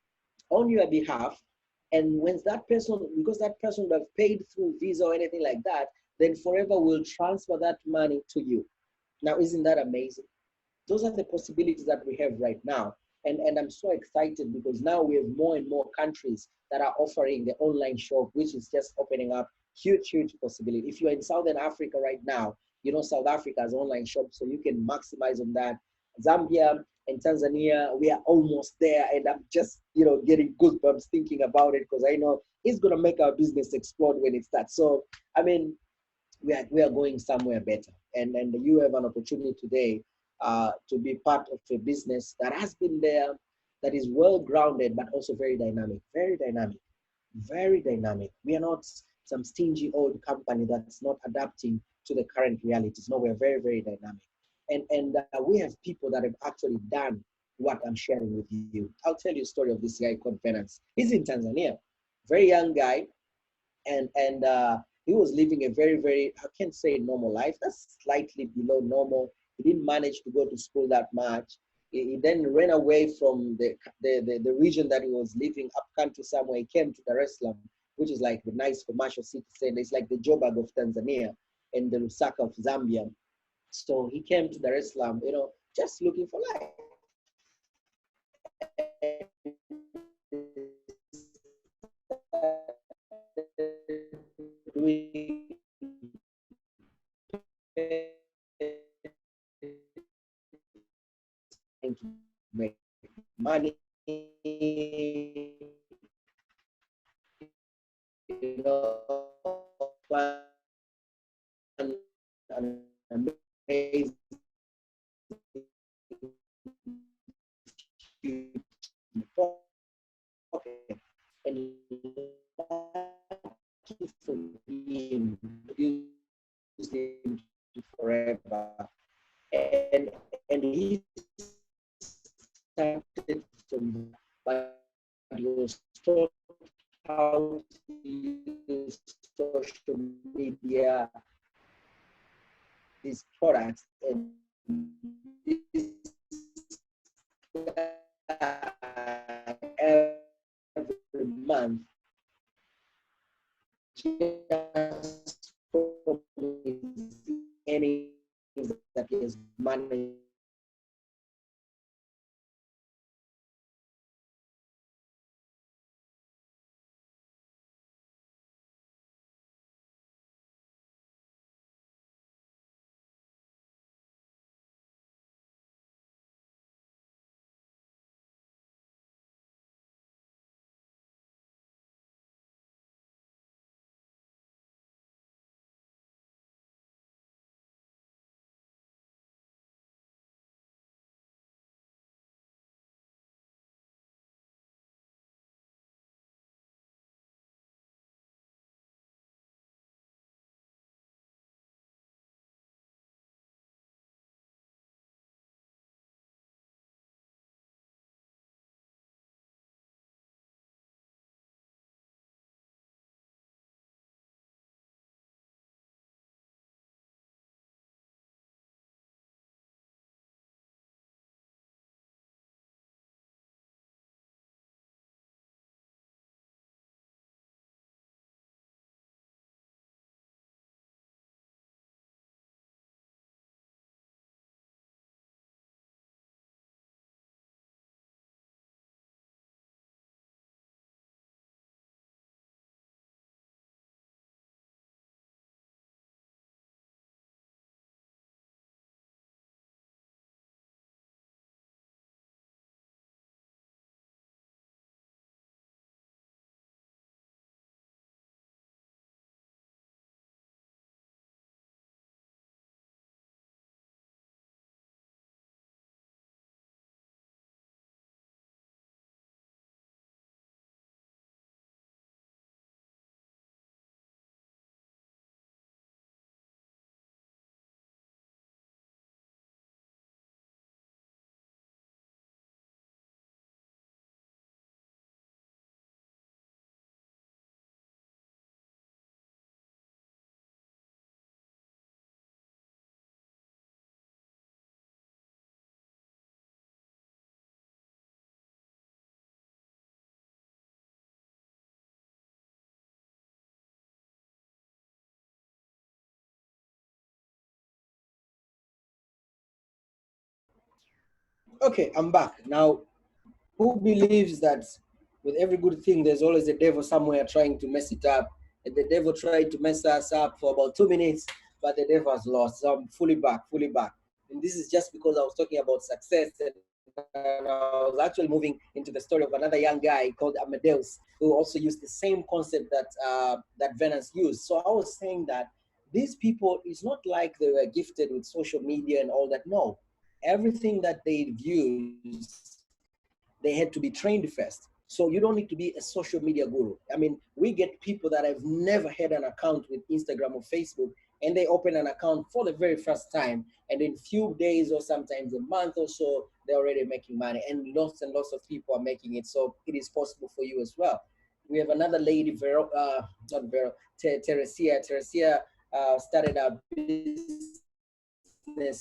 on your behalf. And when that person, because that person would have paid through Visa or anything like that, then Forever will transfer that money to you. Now, isn't that amazing? Those are the possibilities that we have right now. And I'm so excited because now we have more and more countries that are offering the online shop, which is just opening up huge, huge possibility. If you're in Southern Africa right now, you know, South Africa has online shop, so you can maximize on that. Zambia and Tanzania, we are almost there. And I'm just, getting goosebumps thinking about it because I know it's going to make our business explode when it starts. So, I mean, we are going somewhere better. And you have an opportunity today to be part of a business that has been there, that is well grounded, but also very dynamic, very dynamic, very dynamic. We are not some stingy old company that's not adapting to the current realities. No, we're very, very dynamic. And we have people that have actually done what I'm sharing with you. I'll tell you a story of this guy called Venance. He's in Tanzania, very young guy, and he was living a very, very, I can't say normal life. That's slightly below normal. He didn't manage to go to school that much. He then ran away from the region that he was living up country somewhere. He came to Dar es Salaam, which is like the nice commercial city center. It's like the Joburg of Tanzania and the Lusaka of Zambia. So he came to Dar es Salaam, just looking for life. Doing to make money, plan an amazing pocket and for him, use him forever. And he started from, but he was taught how to use social media, these products, and this every month just any that is managed Okay, I'm back. Now, who believes that with every good thing, there's always a devil somewhere trying to mess it up? And the devil tried to mess us up for about 2 minutes, but the devil has lost. So I'm fully back, fully back. And this is just because I was talking about success, and I was actually moving into the story of another young guy called Amadeus, who also used the same concept that Venus used. So I was saying that these people, it's not like they were gifted with social media and all that. No, everything that they use, they had to be trained first. So you don't need to be a social media guru. I mean, we get people that have never had an account with Instagram or Facebook, and they open an account for the very first time, and in few days or sometimes a month or so, they're already making money, and lots of people are making it. So it is possible for you as well. We have another lady, not Vero, Teresia. Teresia started our business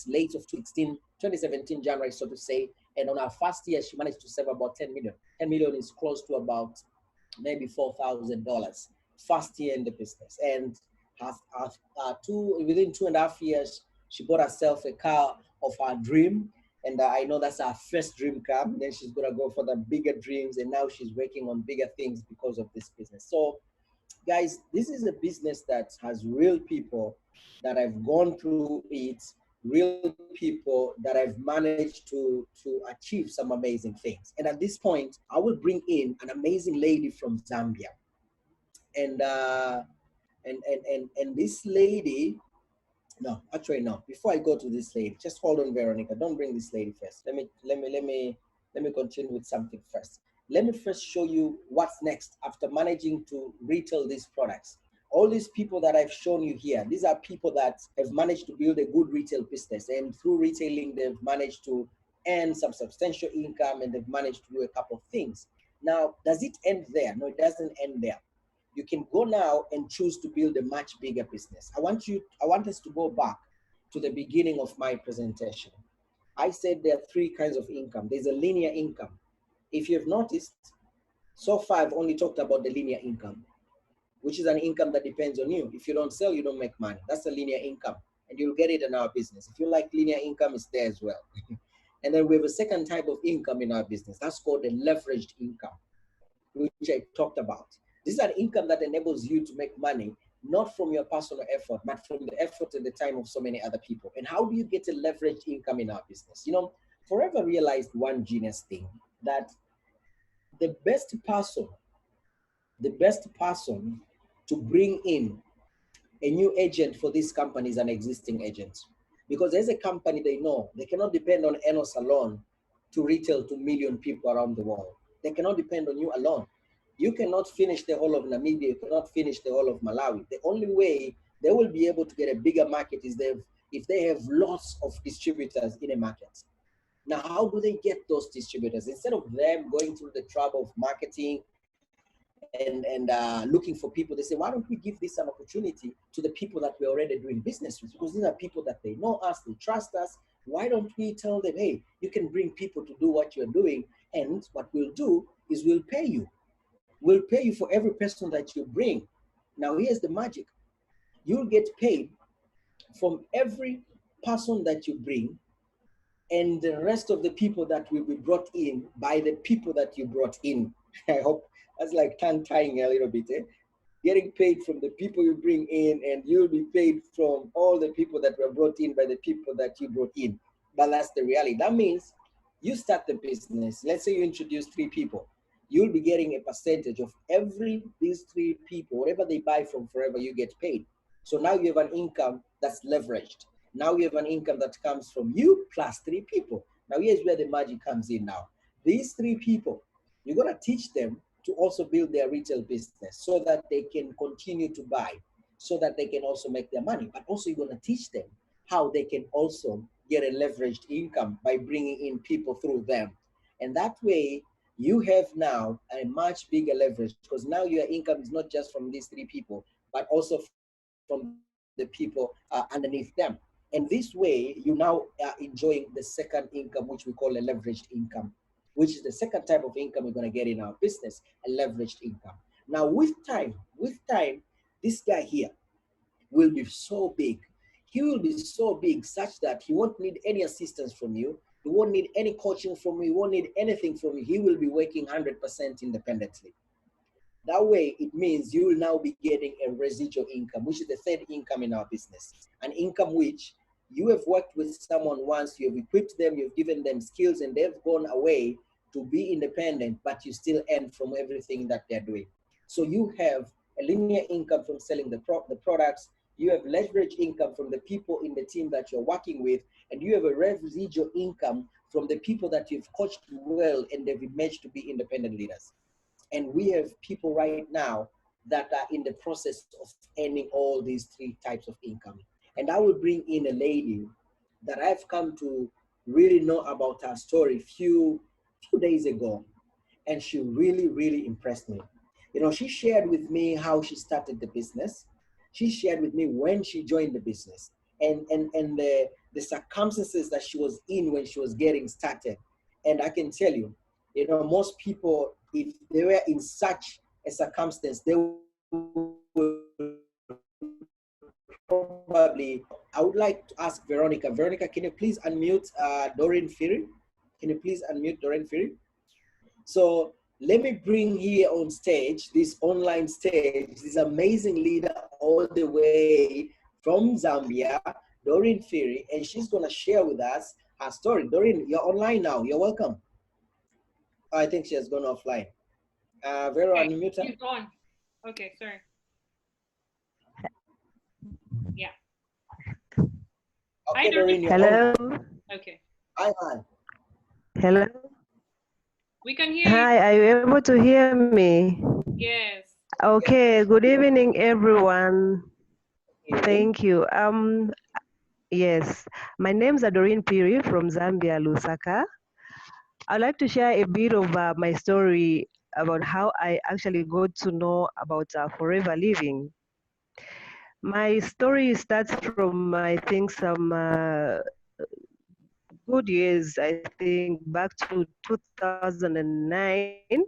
late of 2017 January, so to say. And on our first year, she managed to save about 10 million. 10 million is close to about maybe $4,000 first year in the business. And within 2.5 years, she bought herself a car of her dream. And I know that's her first dream car. Then she's gonna go for the bigger dreams, and now she's working on bigger things because of this business. So guys, this is a business that has real people that have gone through it, real people that have managed to achieve some amazing things. And at this point, I will bring in an amazing lady from Zambia. And this lady, no, actually no. Before I go to this lady, just hold on, Veronica. Don't bring this lady first. Let me continue with something first. Let me first show you what's next after managing to retail these products. All these people that I've shown you here, these are people that have managed to build a good retail business, and through retailing, they've managed to earn some substantial income, and they've managed to do a couple of things. Now, does it end there? No, it doesn't end there. You can go now and choose to build a much bigger business. I want us to go back to the beginning of my presentation. I said there are three kinds of income. There's a linear income. If you've noticed, so far I've only talked about the linear income, which is an income that depends on you. If you don't sell, you don't make money. That's a linear income, and you'll get it in our business. If you like linear income, it's there as well. And then we have a second type of income in our business. That's called the leveraged income, which I talked about. This is an income that enables you to make money, not from your personal effort, but from the effort and the time of so many other people. And how do you get a leveraged income in our business? You know, Forever realized one genius thing, that the best person, the best person to bring in a new agent for this company is an existing agent. Because there's a company they know, they cannot depend on Enos alone to retail to million people around the world. They cannot depend on you alone. You cannot finish the whole of Namibia, you cannot finish the whole of Malawi. The only way they will be able to get a bigger market is if they have lots of distributors in a market. Now, how do they get those distributors? Instead of them going through the trouble of marketing and looking for people, they say, why don't we give this an opportunity to the people that we're already doing business with? Because these are people that they know us, they trust us. Why don't we tell them, hey, you can bring people to do what you're doing, and what we'll do is we'll pay you. We'll pay you for every person that you bring. Now, here's the magic. You'll get paid from every person that you bring, and the rest of the people that will be brought in by the people that you brought in. I hope that's like tongue tying a little bit. Getting paid from the people you bring in, and you'll be paid from all the people that were brought in by the people that you brought in. But that's the reality. That means you start the business. Let's say you introduce 3 people. You'll be getting a percentage of every these 3 people, whatever they buy from Forever, you get paid. So now you have an income that's leveraged. Now you have an income that comes from you plus 3 people. Now here's where the magic comes in now. These 3 people, you're gonna teach them to also build their retail business so that they can continue to buy, so that they can also make their money. But also, you're going to teach them how they can also get a leveraged income by bringing in people through them. And that way, you have now a much bigger leverage, because now your income is not just from these 3 people, but also from the people underneath them. And this way, you now are enjoying the second income, which we call a leveraged income, which is the second type of income we're going to get in our business, a leveraged income. Now, with time, this guy here will be so big. He will be so big such that he won't need any assistance from you. He won't need any coaching from me. He won't need anything from me. He will be working 100% independently. That way, it means you will now be getting a residual income, which is the third income in our business. An income which you have worked with someone once, you have equipped them, you've given them skills, and they've gone away to be independent, but you still earn from everything that they're doing. So you have a linear income from selling the products, you have leverage income from the people in the team that you're working with, and you have a residual income from the people that you've coached well and they've emerged to be independent leaders. And we have people right now that are in the process of earning all these three types of income. And I will bring in a lady that I've come to really know about her story few days ago. And she really, really impressed me. You know, she shared with me how she started the business. She shared with me when she joined the business and the circumstances that she was in when she was getting started. And I can tell you, you know, most people, if they were in such a circumstance, they would probably, I would like to ask Veronica. Veronica, can you please unmute Doreen Fury? Can you please unmute Doreen Fury? So let me bring here on stage, this online stage, this amazing leader all the way from Zambia, Doreen Fury, and she's gonna share with us her story. Doreen, you're online now. You're welcome. I think she has gone offline. Vero, Okay, unmute her. she's on. Okay, sorry. Yeah. Okay, Hi, Doreen, you're Hello. on. Okay. Hi, man. Hello. We can hear you. Hi, are you able to hear me? Yes. Okay, good evening, everyone. Thank you. Yes, my name is Doreen Piri from Zambia, Lusaka. I'd like to share a bit of my story about how I actually got to know about forever living. My story starts from, I think, some good years, I think, back to 2009.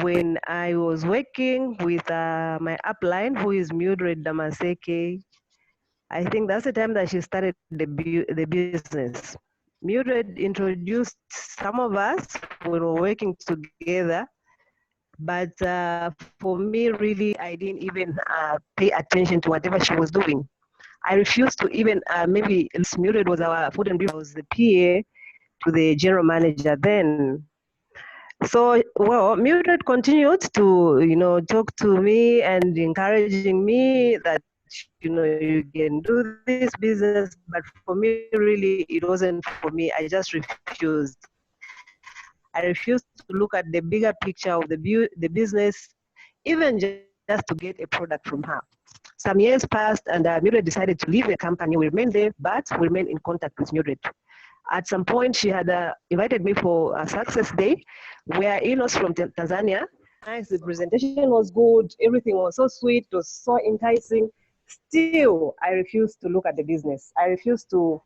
When I was working with my upline, who is Mildred Damaseke. I think that's the time that she started the business. Mildred introduced some of us when we were working together, but for me, really, I didn't even pay attention to whatever she was doing. I refused to even, maybe Mildred was our food and beverage, was the PA to the general manager then. So, well, Mildred continued to, talk to me and encouraging me that, you can do this business. But for me, really, it wasn't for me. I just refused. I refused to look at the bigger picture of the business, even just to get a product from her. Some years passed, and Mildred decided to leave the company. We remained there, but we remained in contact with Mildred. At some point, she had invited me for a success day where Enos from Tanzania. Nice, the presentation was good, everything was so sweet, it was so enticing. Still, I refused to look at the business. I refused to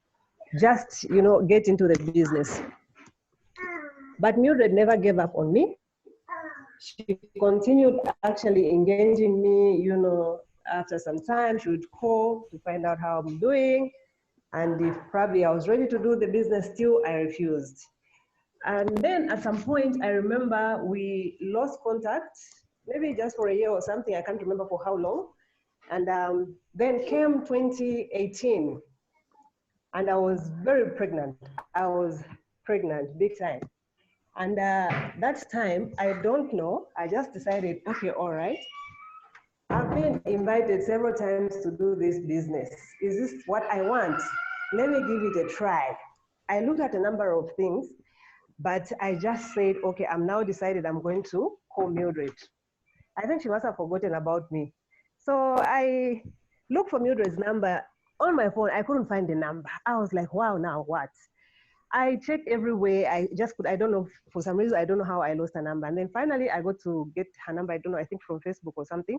just, get into the business. But Mildred never gave up on me. She continued actually engaging me, after some time, she would call to find out how I'm doing. And if probably I was ready to do the business still, I refused. And then at some point, I remember we lost contact, maybe just for a year or something. I can't remember for how long. And then came 2018, and I was very pregnant. I was pregnant big time. And that time, I don't know, I just decided, okay, all right. I've been invited several times to do this business. Is this what I want? Let me give it a try. I looked at a number of things, but I just said, okay, I'm now decided I'm going to call Mildred. I think she must have forgotten about me. So I looked for Mildred's number on my phone. I couldn't find the number. I was like, wow, now what? I checked everywhere. I don't know, for some reason, I don't know how I lost her number. And then finally I got to get her number, I don't know, I think from Facebook or something.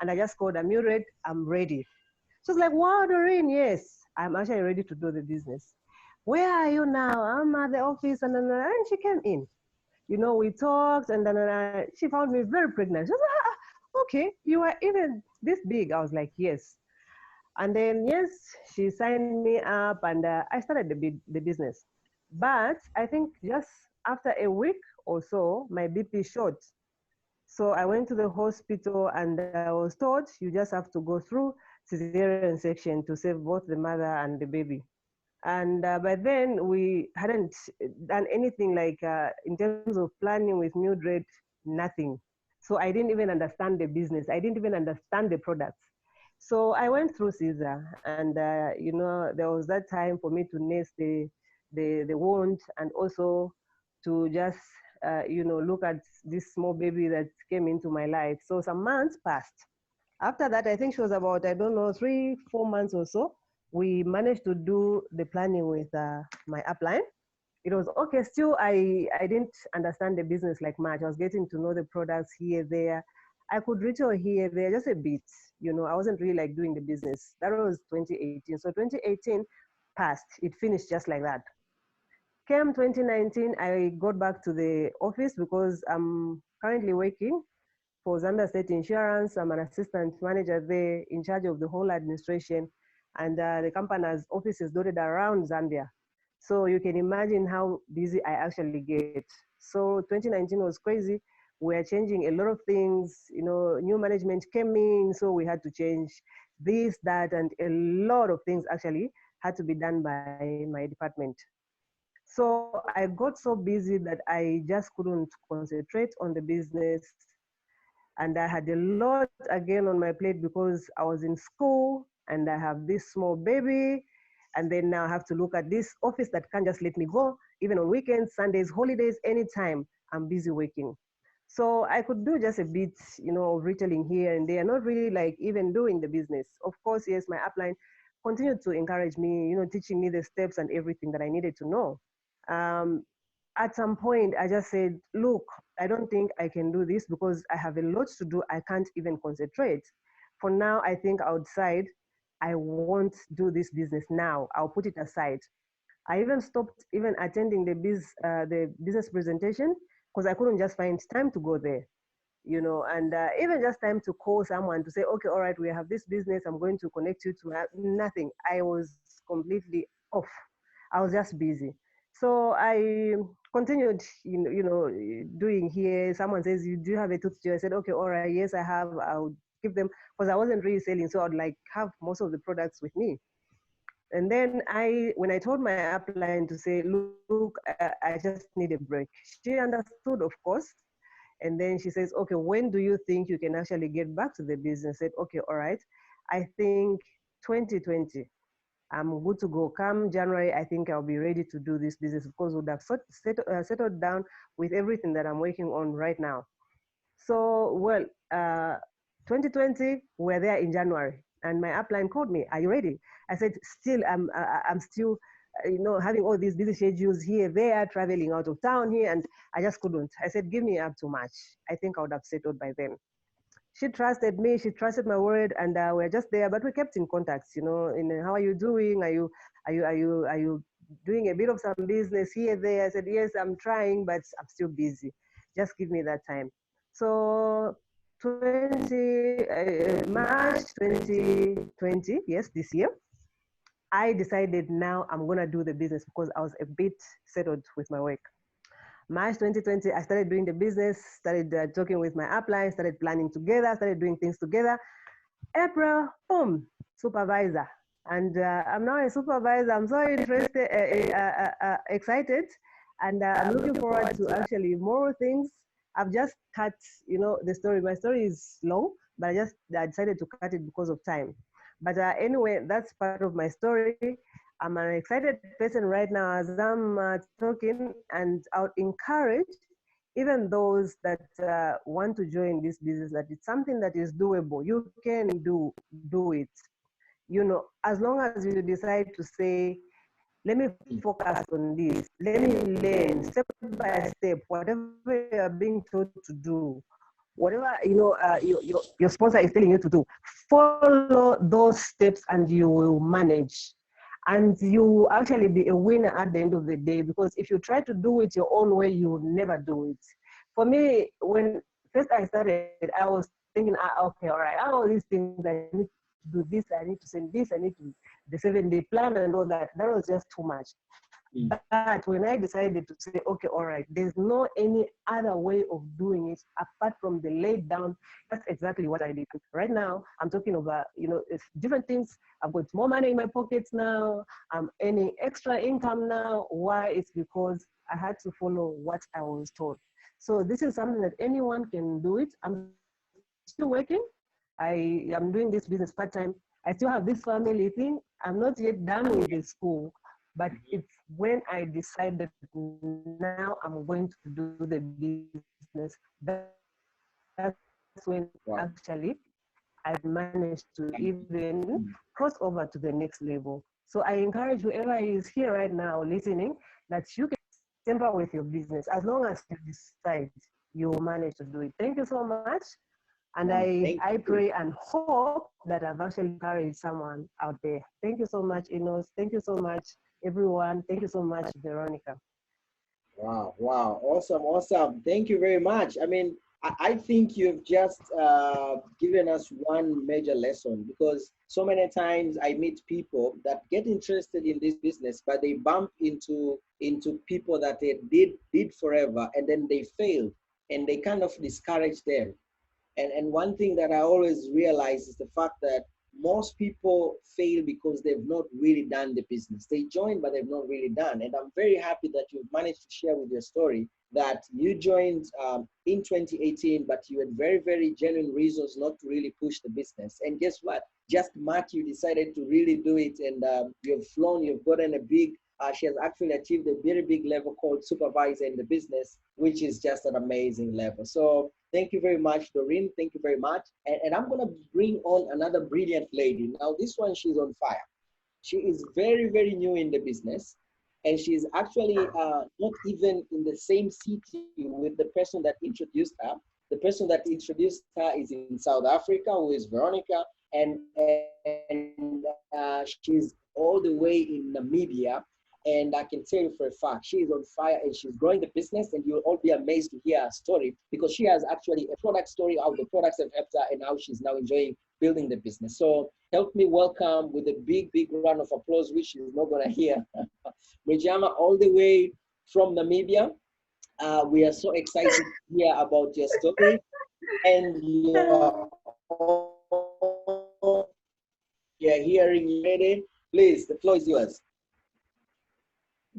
And I just called her, Mildred, I'm ready. She was like, wow, Doreen, yes, I'm actually ready to do the business. Where are you now? I'm at the office. And she came in. We talked, and then she found me very pregnant. She was like, okay, you are even this big. I was like, yes. And then, yes, she signed me up, and I started the business. But I think just after a week or so, my BP shot. So I went to the hospital and I was told you just have to go through cesarean section to save both the mother and the baby. And by then we hadn't done anything like in terms of planning with Mildred, nothing. So I didn't even understand the business. I didn't even understand the products. So I went through Caesar, and there was that time for me to nurse the wound, and also to just look at this small baby that came into my life. So some months passed. After that, I think she was about, I don't know, 3, 4 months or so. We managed to do the planning with my upline. It was okay. Still, I didn't understand the business like much. I was getting to know the products here, there. I could retail here, there, just a bit. I wasn't really like doing the business. That was 2018. So 2018 passed. It finished just like that. Came 2019, I got back to the office because I'm currently working for Zambia State Insurance. I'm an assistant manager there in charge of the whole administration, and the company has offices dotted around Zambia. So you can imagine how busy I actually get. So 2019 was crazy. We're changing a lot of things. New management came in, so we had to change this, that, and a lot of things actually had to be done by my department. So I got so busy that I just couldn't concentrate on the business, and I had a lot again on my plate because I was in school and I have this small baby, and then now I have to look at this office that can't just let me go even on weekends, Sundays, holidays, anytime I'm busy working. So I could do just a bit, of retailing here and there, not really like even doing the business. Of course, yes, my upline continued to encourage me, teaching me the steps and everything that I needed to know. um, at some point I just said, look, I don't think I can do this because I have a lot to do. I can't even concentrate. For now, I think I would decide I won't do this business now. I'll put it aside. I even stopped even attending the business presentation because I couldn't just find time to go there, and even just time to call someone to say, okay, all right, we have this business, I'm going to connect you to nothing. I was completely off. I was just busy. So I continued, doing here. Someone says, you do have a tooth gel? I said, okay, all right, yes, I have. I would give them because I wasn't really selling. So I'd like have most of the products with me. And then when I told my upline to say, look, I just need a break, she understood, of course. And then she says, okay, when do you think you can actually get back to the business? I said, okay, all right. I think 2020, I'm good to go. Come January, I think I'll be ready to do this business because we would have settled down with everything that I'm working on right now. So, well, 2020, we're there in January, and my upline called me. Are you ready? I said, still, I'm still, having all these busy schedules here, there, traveling out of town here, and I just couldn't. I said, give me up to March. I think I would have settled by then. She trusted me. She trusted my word, and we're just there. But we kept in contact. In how are you doing? Are you doing a bit of some business here, there? I said, yes, I'm trying, but I'm still busy. Just give me that time. So 20 March 2020, yes, this year, I decided now I'm gonna do the business because I was a bit settled with my work. March 2020, I started doing the business, started talking with my upline, started planning together, started doing things together. April, boom, supervisor. And I'm now a supervisor. I'm so interested, excited, and I'm looking forward to actually more things. I've just cut, the story. My story is long, but I decided to cut it because of time. But anyway, that's part of my story. I'm an excited person right now as I'm talking, and I would encourage even those that want to join this business that it's something that is doable. You can do it. As long as you decide to say, let me focus on this, let me learn step by step, whatever you're being told to do, whatever your sponsor is telling you to do, follow those steps and you will manage. And you actually be a winner at the end of the day, because if you try to do it your own way, you will never do it. For me, when first I started, I was thinking, okay, all right, all these things, I need to do this, I need to send this, I need to the 7-day plan and all that. That was just too much. But when I decided to say, okay, all right, there's no any other way of doing it apart from the laid down, that's exactly what I did. Right now, I'm talking about, it's different things. I've got more money in my pockets now. I'm earning extra income now. Why? It's because I had to follow what I was told. So this is something that anyone can do it. I'm still working. I am doing this business part-time. I still have this family thing. I'm not yet done with the school, but it's when I decided now I'm going to do the business, that's when Wow. actually I managed to even cross over to the next level. So I encourage whoever is here right now listening that you can temper with your business as long as you decide you will manage to do it. Thank you so much. And Wow, I pray and hope that I've actually encouraged someone out there. Thank you so much, Enos. Thank you so much, everyone. Thank you so much, Veronica. wow, wow, awesome, awesome. Thank you very much. I mean, I think you've just given us one major lesson, because so many times I meet people that get interested in this business, but they bump into people that they did forever, and then they failed, and they kind of discourage them. And one thing that I always realize is the fact that most people fail because they've not really done the business. They joined, but they've not really done. And I'm very happy that you've managed to share with your story that you joined in 2018, but you had very, very genuine reasons not to really push the business. And guess what? Just Mark, you decided to really do it, and you've flown, you've gotten a big, she has actually achieved a very big level called supervisor in the business, which is just an amazing level. So thank you very much, Doreen. Thank you very much. And I'm going to bring on another brilliant lady. Now, this one, she's on fire. She is very, very new in the business. And she's actually not even in the same city with the person that introduced her. The person that introduced her is in South Africa, who is Veronica. And she's all the way in Namibia. And I can tell you for a fact, she is on fire and she's growing the business, and you'll all be amazed to hear her story, because she has actually a product story, how the products have helped her and how she's now enjoying building the business. So help me welcome with a big, big round of applause, which she's not gonna hear. Mrijama, all the way from Namibia. We are so excited to hear about your story and you're hearing you ready. Please, the floor is yours.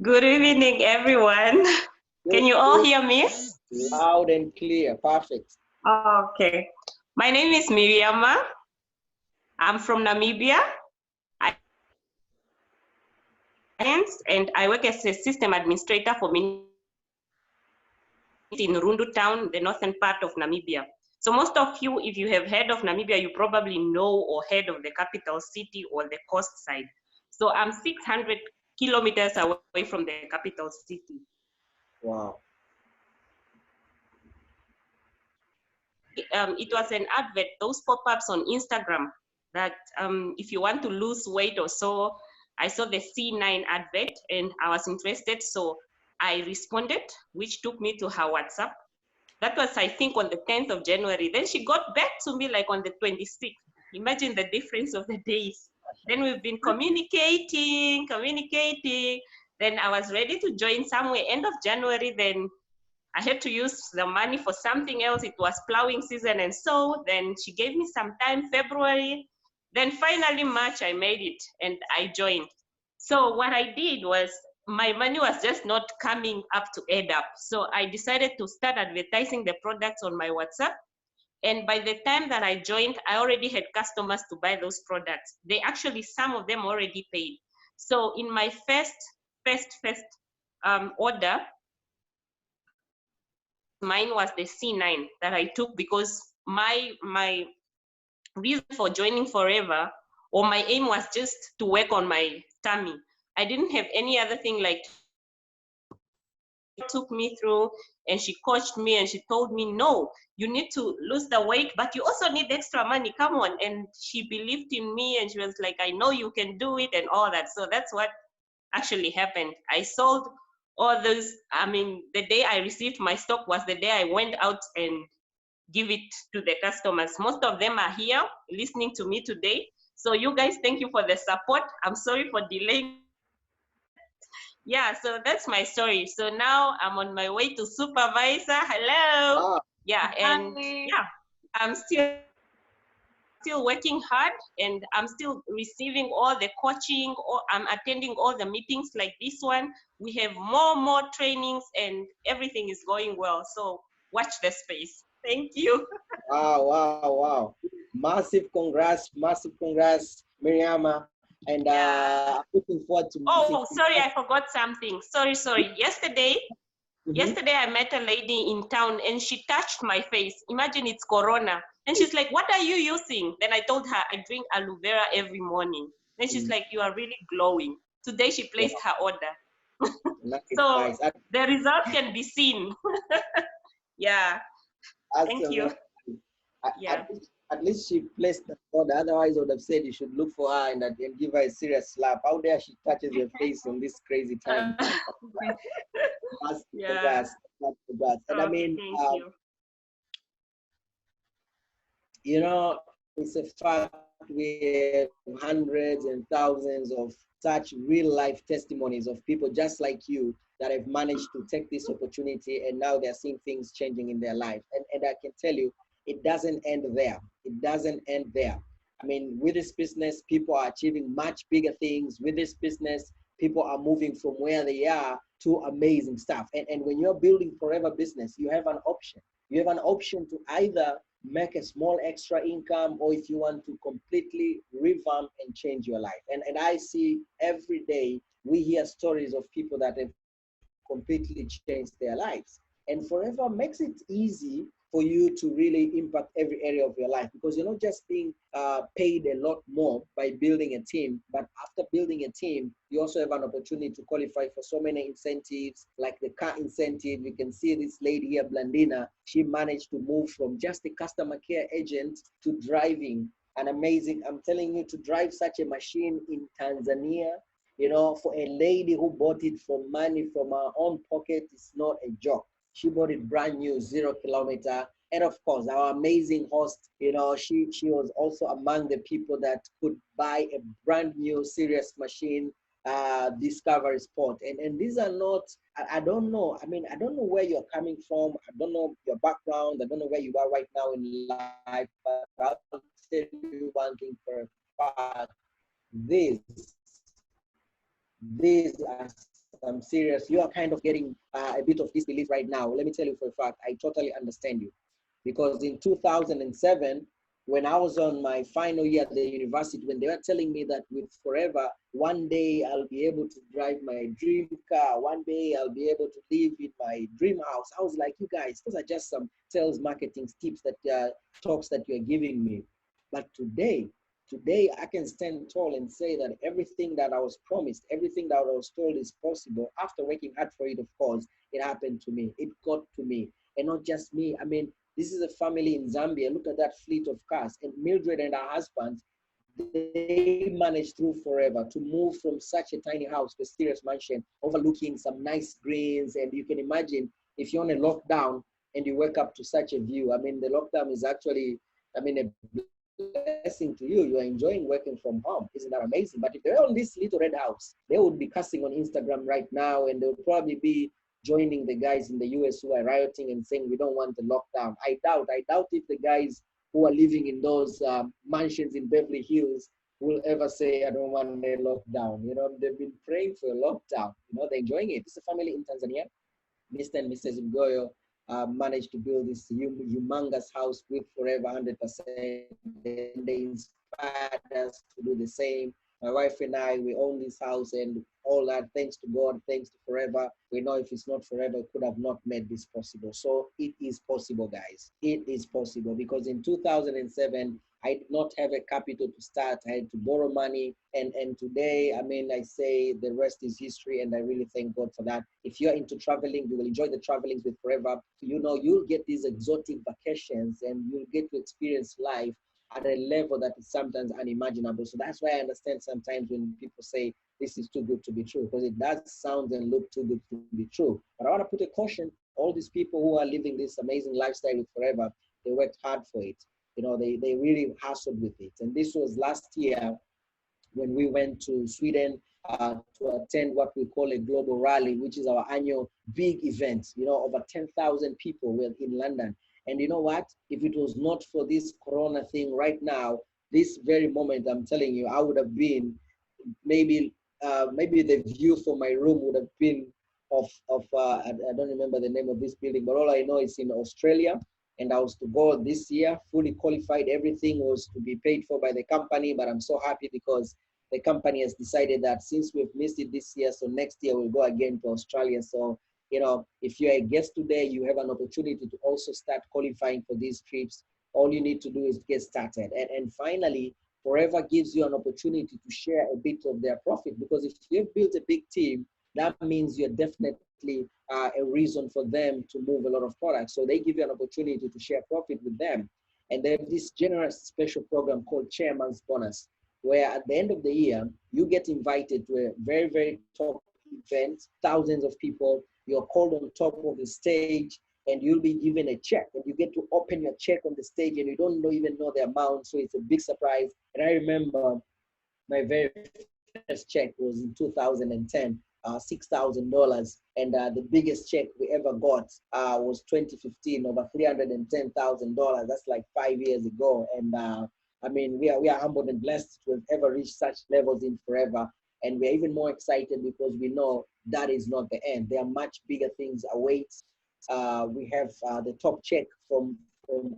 Good evening, everyone. Can you all hear me? Loud and clear, perfect. Okay. My name is Miriama. I'm from Namibia. And I work as a system administrator for in Rundu town, the northern part of Namibia. So most of you, if you have heard of Namibia, you probably know or heard of the capital city or the coast side. So I'm 600 kilometers away from the capital city. Wow. It was an advert, those pop-ups on Instagram, that if you want to lose weight or so, I saw the C9 advert and I was interested, so I responded, which took me to her WhatsApp. That was, I think, on the 10th of January. Then she got back to me like on the 26th. Imagine the difference of the days. Then we've been communicating. Then I was ready to join somewhere end of January. Then I had to use the money for something else. It was plowing season and so. Then she gave me some time, February. Then finally March, I made it and I joined. So what I did was, my money was just not coming up to add up. So I decided to start advertising the products on my WhatsApp. And by the time that I joined, I already had customers to buy those products. They actually, some of them already paid. So in my first order, mine was the C9 that I took, because my reason for joining Forever, or my aim, was just to work on my tummy. I didn't have any other thing. Like, took me through and she coached me and she told me, no, you need to lose the weight, but you also need extra money, come on. And she believed in me and she was like, I know you can do it and all that. So that's what actually happened. I sold all those. I mean, the day I received my stock was the day I went out and give it to the customers. Most of them are here listening to me today. So you guys, thank you for the support. I'm sorry for delaying. yeah, so that's my story. So now I'm on my way to supervisor. Hello. Ah, Yeah, and Hi. yeah, I'm still working hard, and I'm still receiving all the coaching, or I'm attending all the meetings like this one. We have more trainings, and everything is going well. So watch the space. Thank you. wow, wow, wow. Massive congrats, Miriama. And Yeah. I'm looking forward to meeting Oh, sorry, I forgot something. Sorry. Mhm. Yesterday I met a lady in town and she touched my face. Imagine it's Corona. And she's like, "What are you using?" Then I told her I drink aloe vera every morning. Then she's Mm, like, "You are really glowing." Today she placed wow, her order. nice, So nice. the result can be seen. Yeah. Thank you. Absolutely. Yeah. At least she placed the order. Otherwise, I would have said you should look for her and give her a serious slap. How dare she touches your face on this crazy time? Massive Yeah. congrats, massive congrats. And I Okay, mean, thank you. you know, it's a fact we have hundreds and thousands of such real life testimonies of people just like you that have managed to take this opportunity and now they're seeing things changing in their life. And I can tell you, it doesn't end there. It doesn't end there. I mean, with this business, people are achieving much bigger things. With this business, people are moving from where they are to amazing stuff. And when you're building forever business, you have an option. You have an option to either make a small extra income, or if you want to completely revamp and change your life. And I see every day we hear stories of people that have completely changed their lives. And forever makes it easy for you to really impact every area of your life, because you're not just being paid a lot more by building a team, but after building a team, you also have an opportunity to qualify for so many incentives, like the car incentive. You can see this lady here, Blandina, she managed to move from just a customer care agent to driving an amazing, I'm telling you, to drive such a machine in Tanzania, for a lady who bought it for money from her own pocket, is not a joke. She bought it brand new, 0 kilometer. And of course, our amazing host, she was also among the people that could buy a brand new serious machine, Discovery Sport. And these are not, I don't know. I mean, I don't know where you're coming from. I don't know your background. I don't know where you are right now in life, but I'll tell you one thing for a fact. These are some serious, you are kind of getting a bit of disbelief right now. Let me tell you for a fact, I totally understand you. Because in 2007, when I was on my final year at the university, when they were telling me that with forever, one day I'll be able to drive my dream car, one day I'll be able to live in my dream house, I was like, you guys, those are just some sales marketing tips that talks that you're giving me. But today I can stand tall and say that everything that I was promised, everything that I was told is possible, after working hard for it, of course, it happened to me. It got to me. And not just me. I mean, this is a family in Zambia. Look at that fleet of cars. And Mildred and her husband, they managed through forever to move from such a tiny house to a serious mansion overlooking some nice greens. And you can imagine if you're on a lockdown and you wake up to such a view. I mean, the lockdown is actually, I mean, a blessing to you. You are enjoying working from home. Isn't that amazing? But if they're on this little red house, they would be cussing on Instagram right now, and they'll probably be joining the guys in the US who are rioting and saying we don't want the lockdown. I doubt if the guys who are living in those mansions in Beverly Hills will ever say I don't want a lockdown. They've been praying for a lockdown. They're enjoying it. It's a family in Tanzania. Mr. and Mrs. Mgoyo managed to build this humongous house with forever 100%. Then they inspired us to do the same. My wife and I, we own this house and all that. Thanks to God, thanks to forever. We know if it's not forever, it could have not made this possible. So it is possible, guys. It is possible, because in 2007, I did not have a capital to start. I had to borrow money. And today, I mean, I say the rest is history, and I really thank God for that. If you're into traveling, you will enjoy the travelings with Forever. You'll get these exotic vacations and you'll get to experience life at a level that is sometimes unimaginable. So that's why I understand sometimes when people say this is too good to be true, because it does sound and look too good to be true. But I want to put a caution, all these people who are living this amazing lifestyle with Forever, they worked hard for it. They really hustled with it. And this was last year when we went to Sweden to attend what we call a global rally, which is our annual big event. You know, over 10,000 people were in London. And you know what? If it was not for this Corona thing right now, this very moment, I'm telling you, I would have been maybe the view from my room would have been of I don't remember the name of this building, but all I know is in Australia. And I was to go this year, fully qualified. Everything was to be paid for by the company, but I'm so happy because the company has decided that since we've missed it this year, so next year we'll go again to Australia. So, you know, if you're a guest today, you have an opportunity to also start qualifying for these trips. All you need to do is get started. And finally, Forever gives you an opportunity to share a bit of their profit, because if you've built a big team, that means you're definitely a reason for them to move a lot of products. So they give you an opportunity to share profit with them. And they have this generous special program called Chairman's Bonus, where at the end of the year, you get invited to a very, very top event, thousands of people, you're called on top of the stage, and you'll be given a check, and you get to open your check on the stage, and you don't even know the amount, so it's a big surprise. And I remember my very first check was in 2010, $6,000, and the biggest check we ever got was 2015, over $310,000. That's like 5 years ago, and I mean, we are humbled and blessed to have ever reached such levels in Forever. And we're even more excited because we know that is not the end. There are much bigger things await. We have the top check from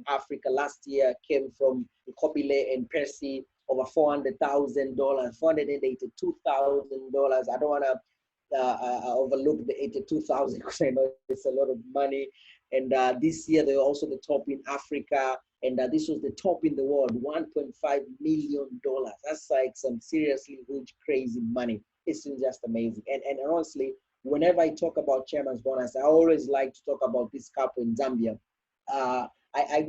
Africa last year came from Kobile and Percy, over $400,000, $482,000. I don't want to overlook the 82,000 because I know it's a lot of money. And this year they were also the top in Africa, and this was the top in the world, $1.5 million. That's like some seriously huge, crazy money. It's just amazing. And honestly, whenever I talk about Chairman's Bonus, I always like to talk about this couple in Zambia. I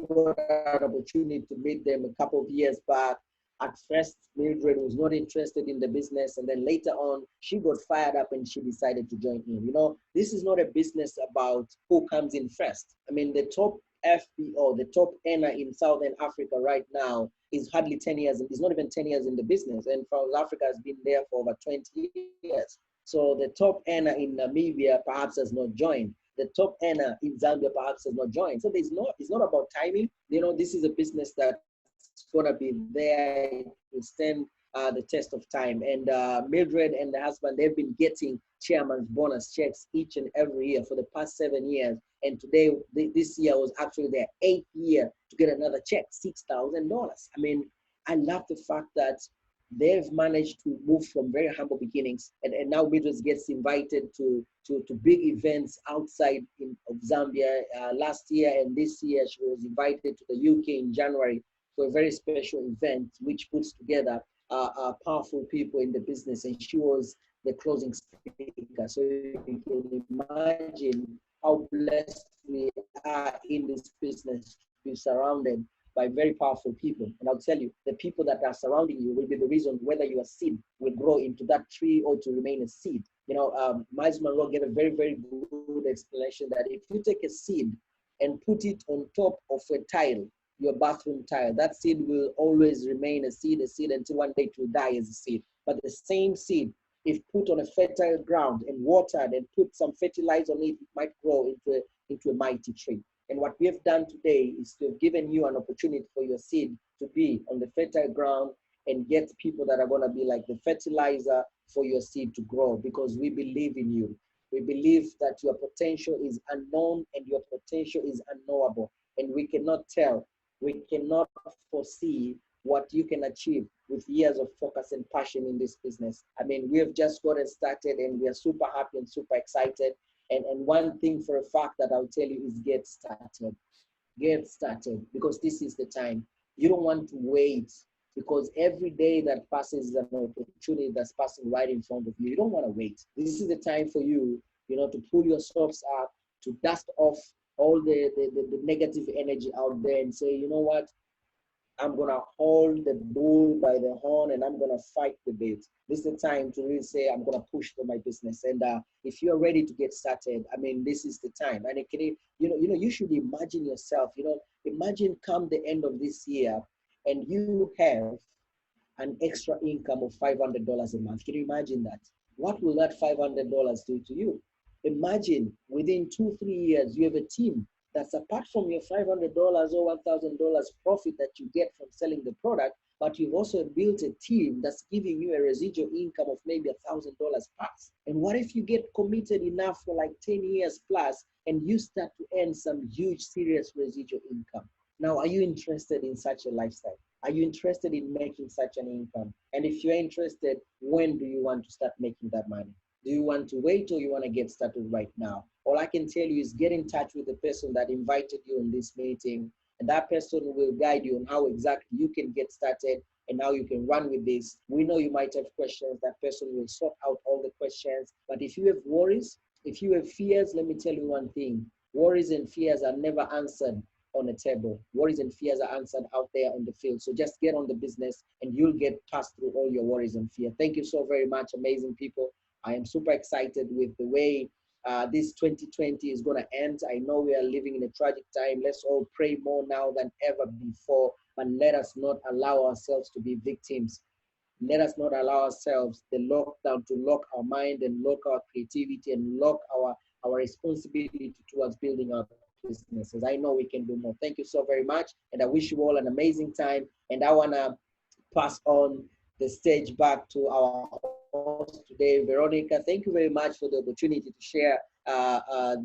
got an opportunity to meet them a couple of years back. At first, Mildred was not interested in the business, and then later on, she got fired up and she decided to join in. You know, this is not a business about who comes in first. I mean, the top FBO, the top earner in Southern Africa right now is hardly 10 years, and he's not even 10 years in the business. And South Africa has been there for over 20 years. So the top earner in Namibia perhaps has not joined. The top earner in Zambia perhaps has not joined. So it's not about timing. You know, this is a business that's gonna be there to stand the test of time. And Mildred and the husband, they've been getting Chairman's Bonus checks each and every year for the past 7 years. And today, this year was actually their 8th year to get another check, $6,000. I mean, I love the fact that they've managed to move from very humble beginnings, and now Mildred gets invited to big events outside of Zambia. Last year and this year, she was invited to the UK in January for a very special event, which puts together powerful people in the business, and she was the closing speaker. So you can imagine how blessed we are in this business to be surrounded by very powerful people. And I'll tell you, the people that are surrounding you will be the reason whether your seed will grow into that tree or to remain a seed. You know, Miles Monroe gave a very, very good explanation that if you take a seed and put it on top of a tile, your bathroom tile, that seed will always remain a seed until one day it will die as a seed. But the same seed, if put on a fertile ground and watered and put some fertilizer on it, it might grow into a mighty tree. And what we have done today is to have given you an opportunity for your seed to be on the fertile ground and get people that are going to be like the fertilizer for your seed to grow, because we believe in you. We believe that your potential is unknown and your potential is unknowable. And we cannot tell, we cannot foresee what you can achieve with years of focus and passion in this business. I mean, we have just gotten started and we are super happy and super excited. And one thing for a fact that I'll tell you is get started. Get started, because this is the time. You don't want to wait, because every day that passes is an opportunity that's passing right in front of you. You don't want to wait. This is the time for you, you know, to pull your socks up, to dust off all the negative energy out there and say, you know what? I'm going to hold the bull by the horn and I'm going to fight the bait. This is the time to really say, I'm going to push for my business. And if you're ready to get started, I mean, this is the time. And it can, you should imagine yourself, imagine come the end of this year and you have an extra income of $500 a month. Can you imagine that? What will that $500 do to you? Imagine within 2-3 years, you have a team that's apart from your $500 or $1,000 profit that you get from selling the product, but you've also built a team that's giving you a residual income of maybe $1,000 plus. And what if you get committed enough for like 10 years plus and you start to earn some huge, serious residual income? Now, are you interested in such a lifestyle? Are you interested in making such an income? And if you're interested, when do you want to start making that money? Do you want to wait or you want to get started right now? All I can tell you is get in touch with the person that invited you in this meeting, and that person will guide you on how exactly you can get started and how you can run with this. We know you might have questions. That person will sort out all the questions. But if you have worries, if you have fears, let me tell you one thing. Worries and fears are never answered on a table. Worries and fears are answered out there on the field. So just get on the business and you'll get passed through all your worries and fear. Thank you so very much, amazing people. I am super excited with the way this 2020 is going to end. I know we are living in a tragic time. Let's all pray more now than ever before, but let us not allow ourselves to be victims. Let us not allow ourselves the lockdown to lock our mind and lock our creativity and lock our responsibility towards building our businesses. I know we can do more. Thank you so very much. And I wish you all an amazing time. And I want to pass on the stage back to our host today, Veronica. Thank you very much for the opportunity to share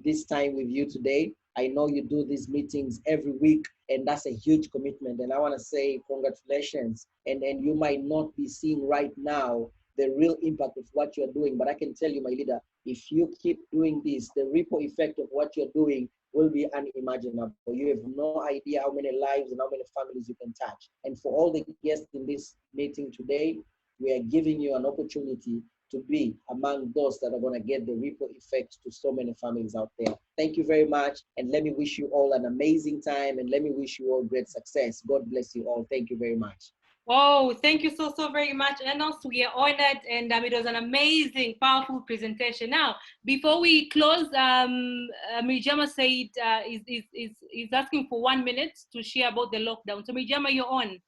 this time with you today. I know you do these meetings every week, and that's a huge commitment. And I want to say congratulations. And you might not be seeing right now the real impact of what you're doing, but I can tell you, my leader, if you keep doing this, the ripple effect of what you're doing will be unimaginable. You have no idea how many lives and how many families you can touch. And for all the guests in this meeting today, we are giving you an opportunity to be among those that are going to get the ripple effect to so many families out there. Thank you very much. And let me wish you all an amazing time. And let me wish you all great success. God bless you all. Thank you very much. Oh, thank you so very much, Enos. We are honored, and it was an amazing, powerful presentation. Now, before we close, Mijama said is asking for 1 minute to share about the lockdown. So, Mijama, you're on.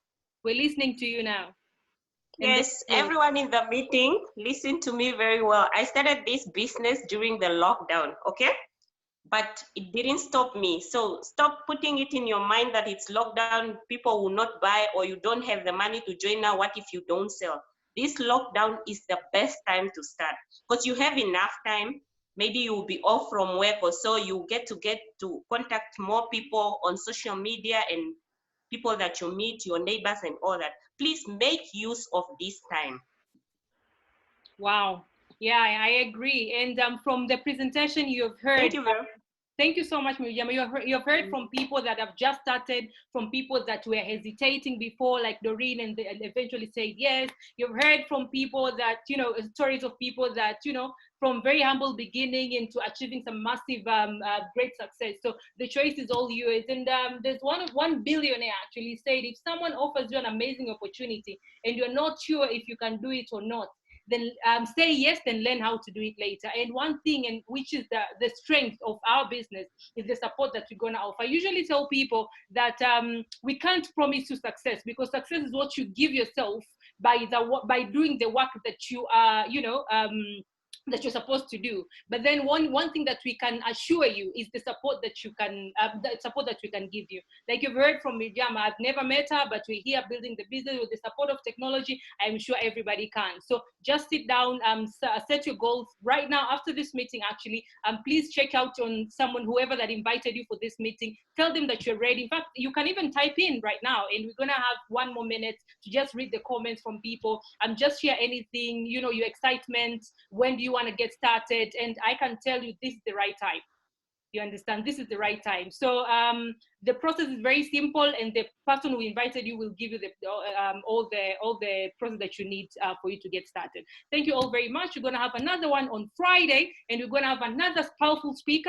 We're listening to you now. Yes, everyone in the meeting, listen to me very well. I started this business during the lockdown, okay? But it didn't stop me. So stop putting it in your mind that it's lockdown, people will not buy, or you don't have the money to join now. What if you don't sell? This lockdown is the best time to start because you have enough time. Maybe you'll be off from work or so. You get to contact more people on social media and people that you meet, your neighbors and all that. Please make use of this time. Wow. Yeah, I agree. And from the presentation you've heard. Thank you very Thank you so much, Miriam. You've heard from people that have just started, from people that were hesitating before, like Doreen, and eventually said yes. You've heard from people that, stories of people that, from very humble beginning into achieving some massive, great success. So the choice is all yours. And there's one billionaire actually said, if someone offers you an amazing opportunity and you're not sure if you can do it or not, then say yes and learn how to do it later. And one thing, and which is the strength of our business, is the support that we're going to offer. I usually tell people that we can't promise you success, because success is what you give yourself by doing the work that you are, that you're supposed to do. But then one thing that we can assure you is the support that you can we can give you. Like you've heard from Mijama, I've never met her, but we're here building the business with the support of technology. I'm sure everybody can. So just sit down, set your goals right now after this meeting. Actually, please check out on whoever that invited you for this meeting. Tell them that you're ready. In fact, you can even type in right now, and we're gonna have 1 more minute to just read the comments from people. Just share anything, your excitement. When do you want to get started? And I can tell you this is the right time. You understand? This is the right time. So the process is very simple, and the person who invited you will give you all the process that you need for you to get started. Thank you all very much. We're going to have another one on Friday, and we're going to have another powerful speaker.